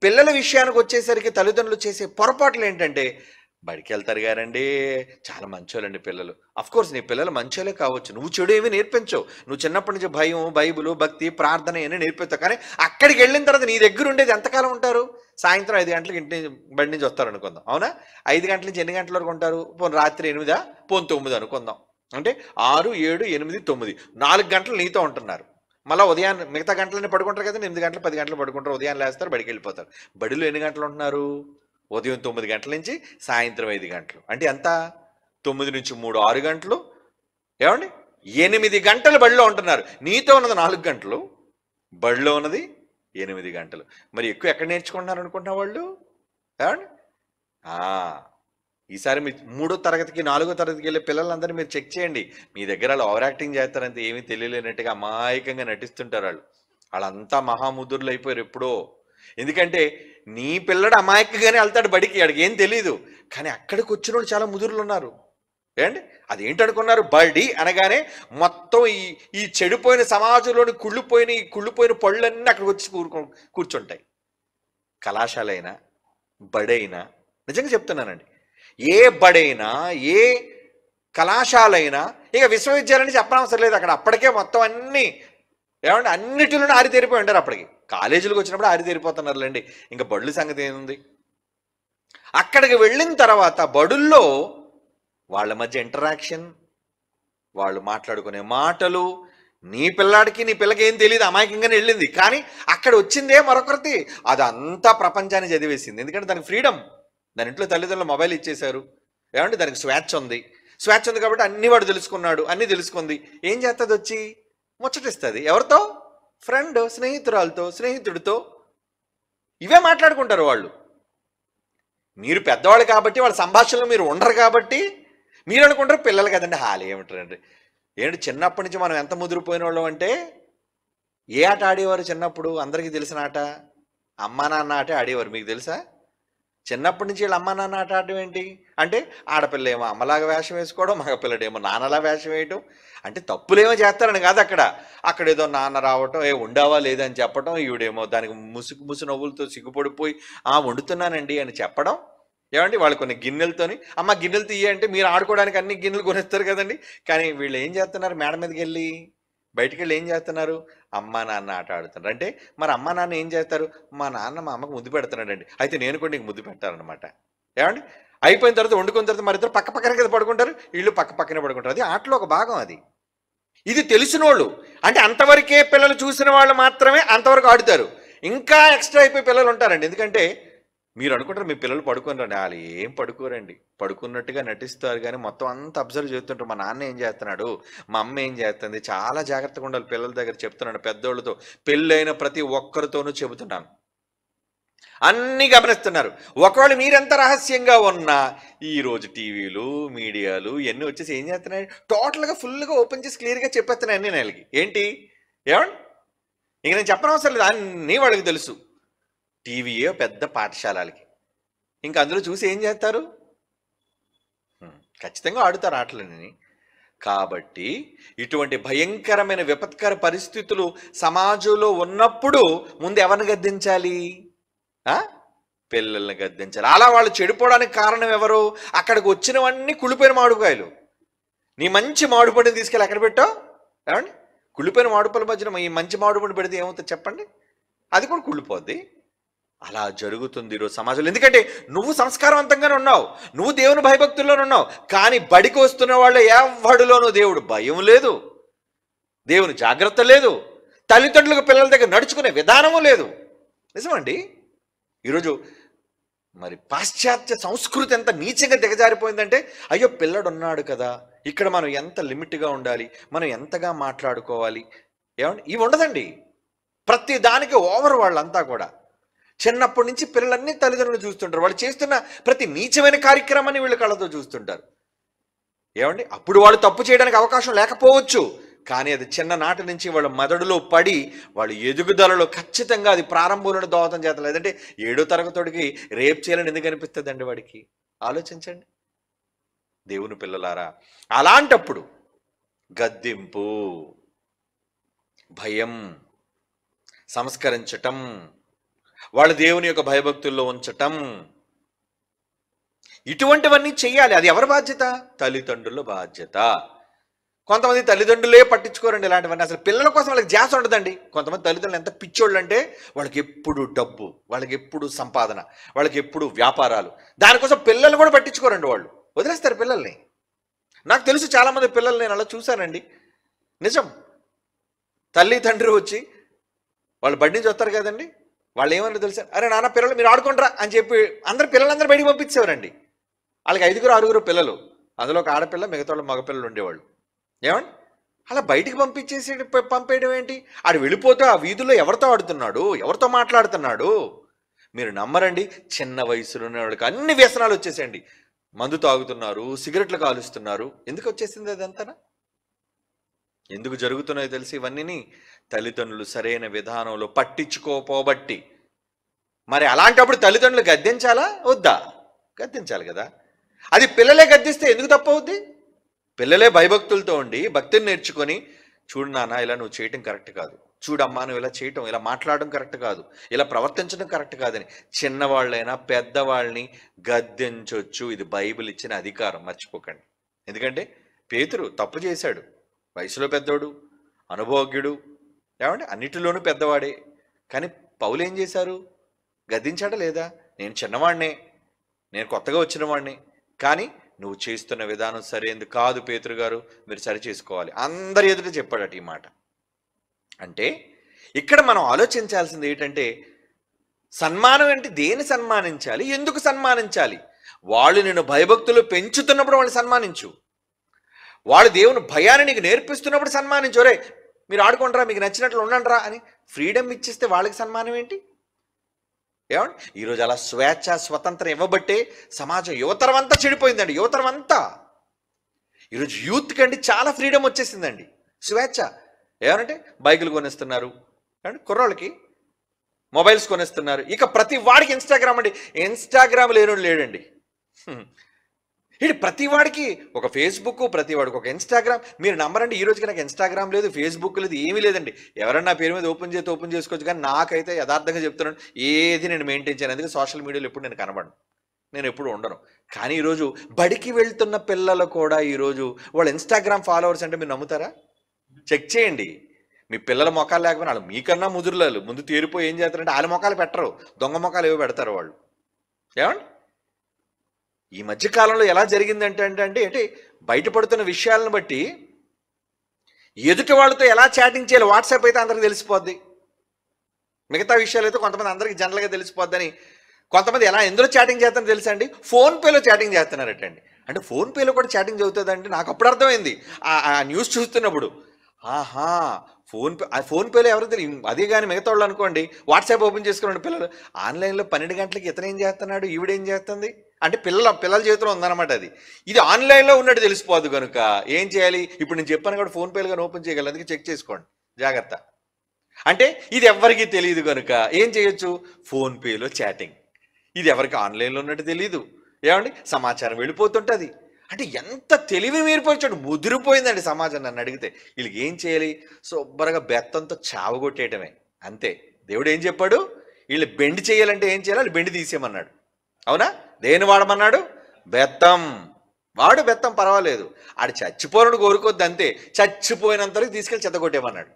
A: పిల్లల విషయానికి వచ్చేసరికి తల్లిదండ్రులు చేసే పొరపాట్లు ఏంటంటే, బడికి వెళ్తారు గారండి, చాలా మంచోళ్ళండి పిల్లలు. కోర్స్ నీ పిల్లలు మంచోళ్ళే కావచ్చు, నువ్వు చెడు ఏమీ నేర్పించవు. నువ్వు చిన్నప్పటి నుంచి భయం, బైబిల్, భక్తి, ప్రార్థన ఇవన్నీ నేర్పిస్తావు. కానీ అక్కడికి వెళ్ళిన తర్వాత నీ దగ్గర ఉండేది ఎంతకాలం ఉంటారు? సాయంత్రం 5 గంటలకు ఇంటి బడి నుంచి వస్తారు అనుకుందాం, అవునా? 5 గంటల నుంచి ఎన్ని గంటల వరకు ఉంటారు? పోనీ రాత్రి 8, పోనీ 9 అనుకుందాం. అంటే 6, 7, 8, 9, 4 గంటలు నీతో ఉంటున్నారు. మళ్ళీ ఉదయాన్నే మిగతా గంటలన్నీ పడుకుంటారు కదా, 8 గంటలు 10 గంటలు పడుకుంటారు, ఉదయం లేస్తారు, బడికి వెళ్ళిపోతారు. బడిలో ఎన్ని గంటలు ఉంటున్నారు? ఉదయం 9 గంటల నుంచి సాయంత్రం 5 గంటలు. అంటే ఎంత? 9 నుంచి 3 6 గంటలు. ఏమండి, 8 గంటలు బడిలో ఉంటున్నారు. నీతో ఉన్నది 4 గంటలు, బడిలో ఉన్నది 8 గంటలు. మరి ఎక్కువ ఎక్కడ నేర్చుకుంటున్నారు అనుకుంటున్నా వాళ్ళు? ఏమండి, ఈసారి మీ 3వ తరగతికి 4వ తరగతికి వెళ్ళే పిల్లలందరినీ మీరు చెక్ చేయండి. మీ దగ్గర వాళ్ళు ఓవర్ యాక్టింగ్ చేస్తారంటే ఏమీ తెలియలేనట్టుగా అమాయకంగా నటిస్తుంటారు. వాళ్ళంతా మహాముదురులు అయిపోయారు ఎప్పుడో. ఎందుకంటే నీ పిల్లడు అమాయకంగానే వెళ్తాడు బడికి, వాడికి ఏం తెలీదు. కానీ అక్కడికి వచ్చిన వాళ్ళు చాలా ముదురులు ఉన్నారు. ఏంటి అదేంటనుకున్నారు? బడి అనగానే మొత్తం ఈ చెడిపోయిన సమాజంలోని కుళ్ళిపోయిన పళ్ళన్నీ అక్కడికి వచ్చి కూర్చుంటాయి. కళాశాల అయినా బడైనా, నిజంగా చెప్తున్నానండి, ఏ బడైనా ఏ కళాశాల అయినా, ఇక విశ్వవిద్యాలయం చెప్పనవసరం లేదు. అక్కడ అప్పటికే మొత్తం అన్నీ ఏమంటే అన్నిటిలోనే ఆరితేరిపోయి ఉంటారు. అప్పటికి కాలేజీలకు వచ్చినప్పుడు ఆరితేరిపోతున్నారులేండి. ఇంకా బడుల సంగతి ఏముంది? అక్కడికి వెళ్ళిన తర్వాత బడుల్లో వాళ్ళ మధ్య ఇంటరాక్షన్, వాళ్ళు మాట్లాడుకునే మాటలు, నీ పిల్లాడికి నీ పిల్లకి ఏం తెలియదు, అమాయకంగానే వెళ్ళింది. కానీ అక్కడ వచ్చిందే మరొకరిది, అదంతా ప్రపంచాన్ని చదివేసింది. ఎందుకంటే దానికి ఫ్రీడమ్, దాని ఇంట్లో తల్లిదండ్రులు మొబైల్ ఇచ్చేశారు. ఏమంటే దానికి స్వేచ్ఛ ఉంది కాబట్టి అన్ని వాడు తెలుసుకున్నాడు, అన్నీ తెలుసుకుంది. ఏం చేస్తుంది? వచ్చి ముచ్చటిస్తుంది. ఎవరితో? ఫ్రెండ్, స్నేహితురాలతో, స్నేహితుడితో. ఇవే మాట్లాడుకుంటారు వాళ్ళు. మీరు పెద్దవాళ్ళు కాబట్టి వాళ్ళ సంభాషణలో మీరు ఉండరు కాబట్టి మీరు అనుకుంటారు పిల్లలు కదండి, హాలు ఏమిటారండి. ఏంటి చిన్నప్పటి నుంచి మనం ఎంత ముదిరిపోయిన వాళ్ళం అంటే, ఏ ఆట ఆడేవారు చిన్నప్పుడు? అందరికీ తెలిసిన ఆట అమ్మా నాన్న ఆటే ఆడేవారు. మీకు తెలుసా? చిన్నప్పటి నుంచి వీళ్ళు అమ్మా నాన్న ఆట ఆడడం ఏంటి అంటే, ఆడపిల్ల ఏమో అమ్మలాగా వేషం వేసుకోవడం, మగపిల్లడేమో నాన్నలా వేషం వేయటం. అంటే తప్పులేమో చేస్తారని కాదు, అక్కడ ఏదో నాన్న రావటం, ఉండవా లేదని చెప్పడం, ఈవిడేమో దానికి ముసు నవ్వులతో సిగ్గుపడిపోయి వండుతున్నానండి అని చెప్పడం. ఏమండి, వాళ్ళు కొన్ని గిన్నెలతోని, అమ్మ గిన్నెలు తీయ అంటే మీరు ఆడుకోవడానికి అన్ని గిన్నెలు కొనేస్తారు కదండి. కానీ వీళ్ళు ఏం చేస్తున్నారు? మేడ మీదకి వెళ్ళి బయటికి వెళ్ళి ఏం చేస్తున్నారు? అమ్మా నాన్న ఆట ఆడుతున్నారు. అంటే మరి అమ్మా నాన్న ఏం చేస్తారు? మా నాన్న మా అమ్మకు ముద్దు పెడుతున్నాడండి, అయితే నేను కూడా నీకు ముద్దు పెట్టాలన్నమాట. ఏమండి, అయిపోయిన తర్వాత వండుకున్న తర్వాత మరి ఇద్దరు పక్క పక్కనే కదా పడుకుంటారు, వీళ్ళు పక్క పక్కనే పడుకుంటారు. అది ఆటలో ఒక భాగం. ఇది తెలిసిన వాళ్ళు, అంటే అంతవరకే పిల్లలు చూసిన వాళ్ళు మాత్రమే అంతవరకు ఆడుతారు. ఇంకా ఎక్స్ట్రా అయిపోయి పిల్లలు ఉంటారండి. ఎందుకంటే మీరు అనుకుంటారు మీ పిల్లలు పడుకోరండి, వాళ్ళు ఏం పడుకోరండి, పడుకున్నట్టుగా నటిస్తారు. కానీ మొత్తం అంతా అబ్జర్వ్ చేస్తుంటారు. మా నాన్న ఏం చేస్తున్నాడు, మా అమ్మ ఏం చేస్తుంది. చాలా జాగ్రత్తగా ఉండాలి పిల్లల దగ్గర. చెప్తున్నాను, పెద్దోళ్ళతో, పెళ్ళైన ప్రతి ఒక్కరితోనూ చెబుతున్నాను, అన్నీ గమనిస్తున్నారు. ఒకవేళ మీరెంత రహస్యంగా ఉన్నా ఈరోజు టీవీలు, మీడియాలు ఇవన్నీ వచ్చేసి ఏం చేస్తున్నాయి? టోటల్గా ఫుల్గా ఓపెన్ చేసి క్లియర్గా చెప్పేస్తున్నాయి అన్ని నెలకి. ఏంటి? ఏమండి, ఇక నేను చెప్పనవసరం లేదు, అన్నీ వాళ్ళకి తెలుసు. టీవీయే పెద్ద పాఠశాలకి. ఇంకా అందులో చూసి ఏం చేస్తారు? ఖచ్చితంగా ఆడుతారు ఆటలని. కాబట్టి ఇటువంటి భయంకరమైన విపత్కర పరిస్థితులు సమాజంలో ఉన్నప్పుడు ముందు ఎవరిని గద్దించాలి? పిల్లల్ని గద్దించాలి. అలా వాళ్ళు చెడిపోవడానికి కారణం ఎవరు? అక్కడికి వచ్చినవన్నీ కుళ్ళిపోయిన మామిడికాయలు. నీ మంచి మామిడిపండుని తీసుకెళ్ళి ఎక్కడ పెట్టావు? ఏమండి, కుళ్ళిపోయిన మామిడిపళ్ళ మధ్యన ఈ మంచి మామిడిపండు పెడితే ఏమవుతుంది చెప్పండి? అది కూడా కుళ్ళిపోద్ది. అలా జరుగుతుంది ఈరోజు సమాజంలో. ఎందుకంటే నువ్వు సంస్కారవంతంగానే ఉన్నావు, నువ్వు దేవుని భయభక్తుల్లోనే ఉన్నావు, కానీ బడికి వస్తున్న వాళ్ళు ఎవడిలోనూ దేవుడు భయం లేదు, దేవుని జాగ్రత్త లేదు, తల్లిదండ్రులకు పిల్లల దగ్గర నడుచుకునే విధానము లేదు. నిజమండి. ఈరోజు మరి పాశ్చాత్య సంస్కృతి ఎంత నీచంగా దిగజారిపోయిందంటే, అయ్యో పిల్లడు ఉన్నాడు కదా, ఇక్కడ మనం ఎంత లిమిట్గా ఉండాలి, మనం ఎంతగా మాట్లాడుకోవాలి, ఏమండి ఇవి ఉండదండి. ప్రతి దానికి ఓవర్ వాళ్ళంతా కూడా. చిన్నప్పటి నుంచి పిల్లలన్నీ తల్లిదండ్రులు చూస్తుంటారు, వాళ్ళు చేస్తున్న ప్రతి నీచమైన కార్యక్రమాన్ని వీళ్ళు కళ్ళతో చూస్తుంటారు. ఏమండి అప్పుడు వాళ్ళు తప్పు చేయడానికి అవకాశం లేకపోవచ్చు, కానీ అది చిన్ననాటి నుంచి వాళ్ళ మెదడులో పడి వాళ్ళ ఎదుగుదలలో ఖచ్చితంగా అది ప్రారంభంలోనే దోహదం చేస్తారు. లేదంటే 7వ తరగతికి రేప్ చేయాలని ఎందుకు అనిపిస్తుందండి వాడికి? ఆలోచించండి దేవుని పిల్లలారా. అలాంటప్పుడు గద్దింపు, భయం, సంస్కరించటం, వాళ్ళ దేవుని యొక్క భయభక్తుల్లో ఉంచటం, ఇటువంటివన్నీ చెయ్యాలి. అది ఎవరి బాధ్యత? తల్లిదండ్రుల బాధ్యత. కొంతమంది తల్లిదండ్రులే పట్టించుకోరండి ఇలాంటివన్నీ. అసలు పిల్లల కోసం వాళ్ళకి ధ్యాస ఉండదండి. కొంతమంది తల్లిదండ్రులు ఎంత పిచ్చోళ్ళు అంటే, వాళ్ళకి ఎప్పుడు డబ్బు, వాళ్ళకి ఎప్పుడు సంపాదన, వాళ్ళకి ఎప్పుడు వ్యాపారాలు, దానికోసం పిల్లలు కూడా పట్టించుకోరండి. వాళ్ళు వదిలేస్తారు పిల్లల్ని. నాకు తెలుసు చాలామంది పిల్లలు, నేను అలా చూశానండి. నిజం. తల్లి తండ్రి వచ్చి వాళ్ళు బడి నుంచి వస్తారు కదండి, వాళ్ళు ఏమన్నా తెలుసా, అరే నాన్న పిల్లలు మీరు ఆడుకుంటారా అని చెప్పి పిల్లలందరూ బయటికి పంపించేవారండి. వాళ్ళకి 5గురు 6గురు పిల్లలు, అందులో ఒక ఆడపిల్ల, మిగతా వాళ్ళు మగపిల్లలు ఉండేవాళ్ళు. ఏమండి అలా బయటికి పంపేయడం ఏంటి? ఆడు వెళ్ళిపోతే ఆ వీధుల్లో ఎవరితో ఆడుతున్నాడు, ఎవరితో మాట్లాడుతున్నాడు? మీరు నమ్మరండి, చిన్న వయసులోనే వాళ్ళకి అన్ని వ్యసనాలు వచ్చేసేయండి. మందు తాగుతున్నారు, సిగరెట్లు కాలుస్తున్నారు. ఎందుకు వచ్చేసింది అదంతా? ఎందుకు జరుగుతున్నాయో తెలిసి ఇవన్నీ తల్లిదండ్రులు సరైన విధానంలో పట్టించుకోపోబట్టి. మరి అలాంటప్పుడు తల్లిదండ్రులు గద్దించాలా వద్దా? గద్దించాలి కదా. అది పిల్లలే గద్దిస్తే ఎందుకు తప్పవుద్ది? పిల్లలే భయభక్తులతో ఉండి భక్తిని నేర్చుకొని, చూడు నాన్న ఇలా నువ్వు చేయటం కరెక్ట్ కాదు, చూడమ్మా నువ్వు ఇలా చేయటం, ఇలా మాట్లాడడం కరెక్ట్ కాదు, ఇలా ప్రవర్తించడం కరెక్ట్ కాదని చిన్నవాళ్ళైనా పెద్దవాళ్ళని గద్దించవచ్చు. ఇది బైబిల్ ఇచ్చిన అధికారం, మర్చిపోకండి. ఎందుకంటే పేతురు తప్పు చేశాడు, వయసులో పెద్దోడు, అనుభవజ్ఞుడు, ఏమంటే అన్నిటిలోనూ పెద్దవాడే. కానీ పౌలు ఏం చేశారు? గద్దించాడా లేదా? నేను చిన్నవాడినే, నేను కొత్తగా వచ్చిన వాడిని, కానీ నువ్వు చేస్తున్న విధానం సరైనది కాదు పేతురు గారు, మీరు సరి చేసుకోవాలి. అందరి ఎదుట చెప్పాడట ఈ మాట. అంటే ఇక్కడ మనం ఆలోచించాల్సింది ఏంటంటే, సన్మానం అంటే దేని సన్మానించాలి, ఎందుకు సన్మానించాలి? వాళ్ళు నేను భయభక్తులు పెంచుతున్నప్పుడు వాళ్ళని సన్మానించు, వాళ్ళు దేవుని భయాన్ని నీకు నేర్పిస్తున్నప్పుడు సన్మానించు. రే మీరు ఆడుకుంటారా, మీకు నచ్చినట్లు ఉండండిరా అని ఫ్రీడమ్ ఇచ్చిస్తే వాళ్ళకి సన్మానం ఏంటి? ఏమండి ఈరోజు అలా స్వేచ్ఛ స్వతంత్రం ఇవ్వబట్టే సమాజం యువతరం అంతా చెడిపోయిందండి. యువతరం అంతా ఈరోజు యూత్ కండి చాలా ఫ్రీడమ్ వచ్చేసిందండి, స్వేచ్ఛ. ఏమనంటే బైకులు కొనేస్తున్నారు, కుర్రోళ్ళకి మొబైల్స్ కొనేస్తున్నారు. ఇక ప్రతి వాడికి ఇన్స్టాగ్రామ్ అండి. ఇన్స్టాగ్రామ్ లేనోడు లేడండి. ఇటు ప్రతి వాడికి ఒక ఫేస్బుక్, ప్రతి వాడికి ఒక ఇన్స్టాగ్రామ్. మీరు నమ్మరండి, ఈ రోజుకి నాకు ఇన్స్టాగ్రామ్ లేదు, ఫేస్బుక్ లేదు, ఏమీ లేదండి. ఎవరన్నా పేరు మీద ఓపెన్ చేసుకోవచ్చు, కానీ నాకైతే యథార్థంగా చెప్తున్నాను, ఏది నేను మెయింటైన్ చేయను. అందుకే సోషల్ మీడియాలో ఎప్పుడు నేను కనబడను, నేను ఎప్పుడు ఉండను. కానీ ఈరోజు బడికి వెళ్తున్న పిల్లలు కూడా ఈరోజు వాళ్ళ ఇన్స్టాగ్రామ్ ఫాలోవర్స్ అంటే మీరు నమ్ముతారా? చెక్ చేయండి. మీ పిల్లల మొఖాలు లేకపోయినా వాళ్ళు మీకన్నా ముదురులాలు ముందు తేరిపోయి ఏం చేస్తారంటే వాళ్ళ మొఖాలు పెట్టరు, దొంగ మొఖాలు ఏవో పెడతారు వాళ్ళు. ఏమండి ఈ మధ్యకాలంలో ఎలా జరిగిందంటే అంటే బయటపడుతున్న విషయాలను బట్టి ఎదుటి వాళ్ళతో ఎలా చాటింగ్ చేయాలి, వాట్సాప్ అయితే అందరికి తెలిసిపోద్ది, మిగతా విషయాలు అయితే కొంతమంది అందరికి జనరల్గా తెలిసిపోద్దని. కొంతమంది ఎలా ఎందులో చాటింగ్ చేస్తారని తెలుసా అండి? ఫోన్పేలో చాటింగ్ చేస్తున్నారటండి. అంటే ఫోన్పేలో కూడా చాటింగ్ చదువుతుందండి. నాకు అప్పుడు అర్థమైంది ఆ న్యూస్ చూస్తున్నప్పుడు. ఆహా ఫోన్పేలో ఎవరు తెలియదు. అదే కానీ మిగతా వాళ్ళు అనుకోండి వాట్సాప్ ఓపెన్ చేసుకున్నాడు పిల్లలు, ఆన్లైన్లో 12 గంటలకి ఇతను ఏం చేస్తున్నాడు, ఈవిడేం చేస్తుంది అంటే పిల్లల చేతిలో ఉందన్నమాట. ఇది ఆన్లైన్లో ఉన్నట్టు తెలిసిపోదు కనుక ఏం చేయాలి? ఇప్పుడు నేను చెప్పాను కూడా ఫోన్పేలు కానీ ఓపెన్ చేయగలను, అందుకే చెక్ చేసుకోండి జాగ్రత్త. అంటే ఇది ఎవరికి తెలియదు కనుక ఏం చేయొచ్చు? ఫోన్పేలో చాటింగ్. ఇది ఎవరికి ఆన్లైన్లో ఉన్నట్టు తెలియదు. ఏమండి సమాచారం వెళ్ళిపోతుంటుంది. అంటే ఎంత తెలివి మీరిపోయాడు, ముదిరిపోయిందండి సమాజం. నన్ను అడిగితే వీళ్ళకి ఏం చేయాలి? శుభ్రంగా బెత్తంతో చావగొట్టేయటమే అంతే. దేవుడు ఏం చెప్పాడు? వీళ్ళు బెండ్ చేయాలంటే ఏం చేయాలి? బెండ్ తీసేయమన్నాడు. అవునా? దేని వాడమన్నాడు? బెత్తం. వాడు బెత్తం పర్వాలేదు, ఆడు చచ్చిపోనడు కోరుకోద్దు అంతే. చచ్చిపోయినంతవరకు తీసుకెళ్ళి చెత్తగొట్టేమన్నాడు.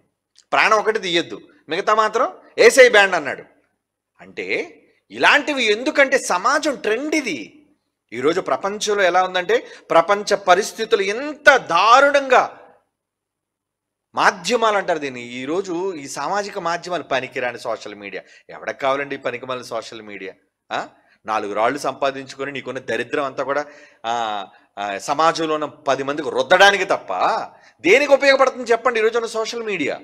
A: ప్రాణం ఒకటి తీయొద్దు, మిగతా మాత్రం ఏసై బ్యాండ్ అన్నాడు. అంటే ఇలాంటివి ఎందుకంటే సమాజం ట్రెండ్ ఇది. ఈరోజు ప్రపంచంలో ఎలా ఉందంటే ప్రపంచ పరిస్థితులు ఎంత దారుణంగా, మాధ్యమాలు అంటారు దీన్ని, ఈరోజు ఈ సామాజిక మాధ్యమాలు పనికిరాని సోషల్ మీడియా. ఎవరికి కావాలండి ఈ పనికిమాలిన సోషల్ మీడియా? 4 రాళ్ళు సంపాదించుకొని నీకున్న దరిద్రం అంతా కూడా సమాజంలో ఉన్న 10 మందికి రుద్దడానికి తప్ప దేనికి ఉపయోగపడుతుంది చెప్పండి ఈరోజు ఉన్న సోషల్ మీడియా?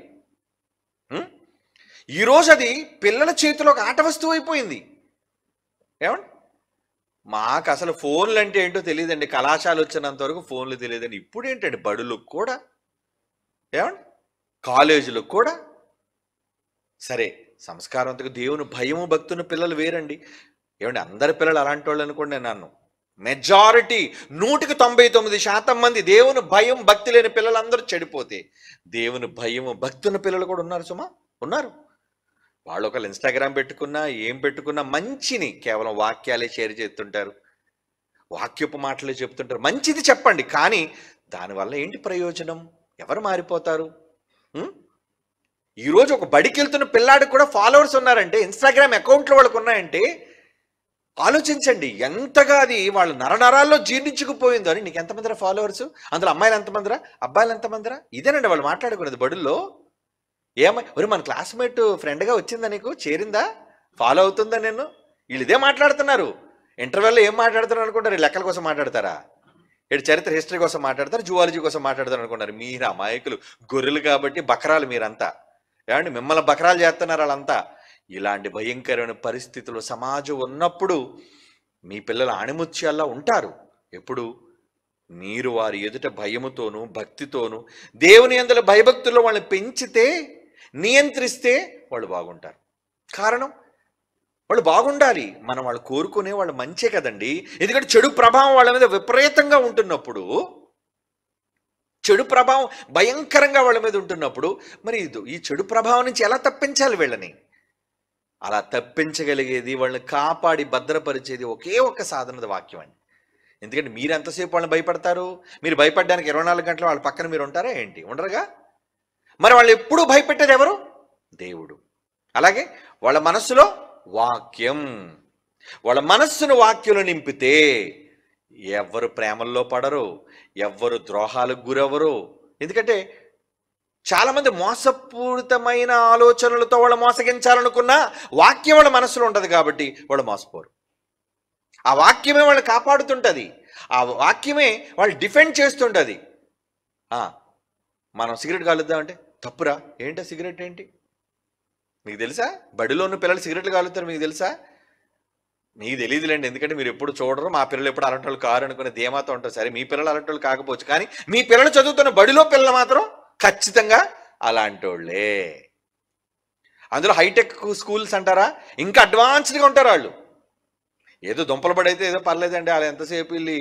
A: ఈరోజు అది పిల్లల చేతిలో ఒక ఆట వస్తువు అయిపోయింది. ఏమండి, మాకు అసలు ఫోన్లు అంటే ఏంటో తెలియదండి, కళాశాల వచ్చినంత వరకు ఫోన్లు తెలియదండి. ఇప్పుడు ఏంటండి బడులకు కూడా, ఏమండి కాలేజీలకు కూడా. సరే, సంస్కారవంతుకు దేవుని భయము భక్తుని పిల్లలు వేరండి. ఏమండి, అందరి పిల్లలు అలాంటి వాళ్ళు అనుకోండి. నన్ను మెజారిటీ 199% మంది దేవుని భయం భక్తి లేని పిల్లలందరూ చెడిపోతే దేవుని భయము భక్తున్న పిల్లలు కూడా ఉన్నారు సుమా, ఉన్నారు. వాళ్ళు ఒకళ్ళు ఇన్స్టాగ్రామ్ పెట్టుకున్నా ఏం పెట్టుకున్నా మంచిని కేవలం వాక్యాలే షేర్ చేస్తుంటారు, వాక్యపు మాటలే చెప్తుంటారు. మంచిది చెప్పండి, కానీ దానివల్ల ఏంటి ప్రయోజనం? ఎవరు మారిపోతారు? ఈరోజు ఒక బడికి వెళ్తున్న పిల్లాడికి కూడా ఫాలోవర్స్ ఉన్నారంటే, ఇన్స్టాగ్రామ్ అకౌంట్లు వాళ్ళకు ఉన్నాయంటే ఆలోచించండి ఎంతగా అది వాళ్ళ నరనరాల్లో జీర్ణించుకుపోయిందో. అని నీకు ఎంతమందిరా ఫాలోవర్స్? అందులో అమ్మాయిలు ఎంతమందిరా, అబ్బాయిలు ఎంతమందిరా? ఇదేనండి వాళ్ళు మాట్లాడుకునేది బడుల్లో. ఏమై మన క్లాస్మేట్ ఫ్రెండ్గా వచ్చిందా, నీకు చేరిందా, ఫాలో అవుతుందా నేను? వీళ్ళు ఇదే మాట్లాడుతున్నారు. ఇంటర్వెల్లో ఏం మాట్లాడుతున్నారు అనుకుంటారు? లెక్కల కోసం మాట్లాడతారా? ఇటు చరిత్ర హిస్టరీ కోసం మాట్లాడతారు, జువాలజీ కోసం మాట్లాడతారు అనుకున్నారు. మీరు అమాయకులు, గొర్రెలు కాబట్టి బకరాలు మీరంతా. ఏమండి, మిమ్మల్ని బకరాలు చేస్తున్నారు వాళ్ళంతా. ఇలాంటి భయంకరమైన పరిస్థితుల్లో సమాజం ఉన్నప్పుడు మీ పిల్లలు ఆణిముత్యాల్లో ఉంటారు. ఎప్పుడు మీరు వారి ఎదుట భయముతోనూ భక్తితోనూ దేవుని యందు భయభక్తుల్లో వాళ్ళని పెంచితే, నియంత్రిస్తే వాళ్ళు బాగుంటారు. కారణం వాళ్ళు బాగుండాలి. మనం వాళ్ళు కోరుకునే వాళ్ళు మంచే కదండి. ఎందుకంటే చెడు ప్రభావం వాళ్ళ మీద విపరీతంగా ఉంటున్నప్పుడు, చెడు ప్రభావం భయంకరంగా వాళ్ళ మీద ఉంటున్నప్పుడు మరి ఈ చెడు ప్రభావం నుంచి ఎలా తప్పించాలి వీళ్ళని? అలా తప్పించగలిగేది, వాళ్ళని కాపాడి భద్రపరిచేది ఒకే ఒక్క సాధనది వాక్యం అండి. ఎందుకంటే మీరు ఎంతసేపు వాళ్ళని భయపడతారు? మీరు భయపడడానికి 24 గంటలు వాళ్ళ పక్కన మీరు ఉంటారా ఏంటి? ఉండరుగా. మరి వాళ్ళు ఎప్పుడూ భయపెట్టేది ఎవరు? దేవుడు. అలాగే వాళ్ళ మనస్సులో వాక్యం, వాళ్ళ మనస్సును వాక్యంలో నింపితే ఎవ్వరు ప్రేమల్లో పడరు, ఎవ్వరు ద్రోహాలకు గురవరు. ఎందుకంటే చాలామంది మోసపూరితమైన ఆలోచనలతో వాళ్ళు మోసగించాలనుకున్నా వాక్యం వాళ్ళ మనసులో ఉంటుంది కాబట్టి వాళ్ళు మోసపోరు. ఆ వాక్యమే వాళ్ళు కాపాడుతుంటుంది, ఆ వాక్యమే వాళ్ళు డిఫెండ్ చేస్తుంటుంది. మనం సిగరెట్ కాలుద్దామంటే తప్పురా, ఏంటో సిగరెట్ ఏంటి? మీకు తెలుసా? బడిలో ఉన్న పిల్లలు సిగరెట్లు కాలుతారు, మీకు తెలుసా? మీకు తెలియదులేండి, ఎందుకంటే మీరు ఎప్పుడు చూడరు. మా పిల్లలు ఎప్పుడు అలాంటి కారు అనుకునే ధీమాతో ఉంటారు. సరే, మీ పిల్లలు అలాంటి కాకపోవచ్చు, కానీ మీ పిల్లలు చదువుతున్న బడిలో పిల్లలు మాత్రం ఖచ్చితంగా అలాంటి వాళ్ళే. అందులో హైటెక్ స్కూల్స్ అంటారా, ఇంకా అడ్వాన్స్డ్గా ఉంటారు వాళ్ళు. ఏదో దుంపలు పడైతే ఏదో పర్లేదండి, వాళ్ళు ఎంతసేపు వెళ్ళి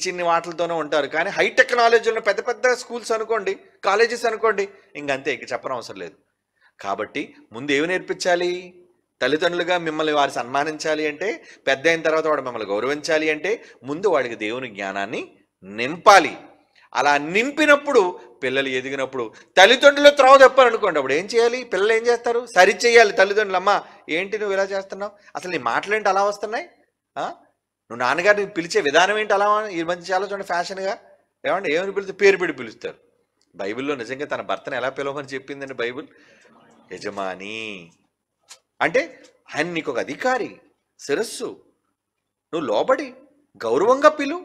A: చిన్ని వాటిలతోనే ఉంటారు. కానీ హై టెక్నాలజీ ఉన్న పెద్ద పెద్ద స్కూల్స్ అనుకోండి, కాలేజెస్ అనుకోండి, ఇంకంతే, ఇక చెప్పనవసరం లేదు. కాబట్టి ముందు ఏమి నేర్పించాలి? తల్లిదండ్రులుగా మిమ్మల్ని వారు సన్మానించాలి అంటే, పెద్ద అయిన తర్వాత వాడు మిమ్మల్ని గౌరవించాలి అంటే ముందు వాడికి దేవుని జ్ఞానాన్ని నింపాలి. అలా నింపినప్పుడు పిల్లలు ఎదిగినప్పుడు తల్లిదండ్రులు త్రోవ తప్పారనుకోండి, అప్పుడు ఏం చేయాలి? పిల్లలు ఏం చేస్తారు? సరి చేయాలి తల్లిదండ్రులు. అమ్మ ఏంటి నువ్వు ఇలా చేస్తున్నావు? అసలు నీ మాటలేంటి అలా వస్తున్నాయి? నువ్వు నాన్నగారిని పిలిచే విధానం ఏంటి అలా? ఈ మధ్య చాలా చూడండి ఫ్యాషన్గా ఏమంటే ఏమని పిలిస్తే పేరు పెట్టి పిలుస్తారు. బైబిల్లో నిజంగా తన భర్తను ఎలా పిలవమని చెప్పిందండి బైబిల్? యజమాని అంటే ఆయన నీకు ఒక అధికారి, శిరస్సు. నువ్వు లోబడి గౌరవంగా పిలు.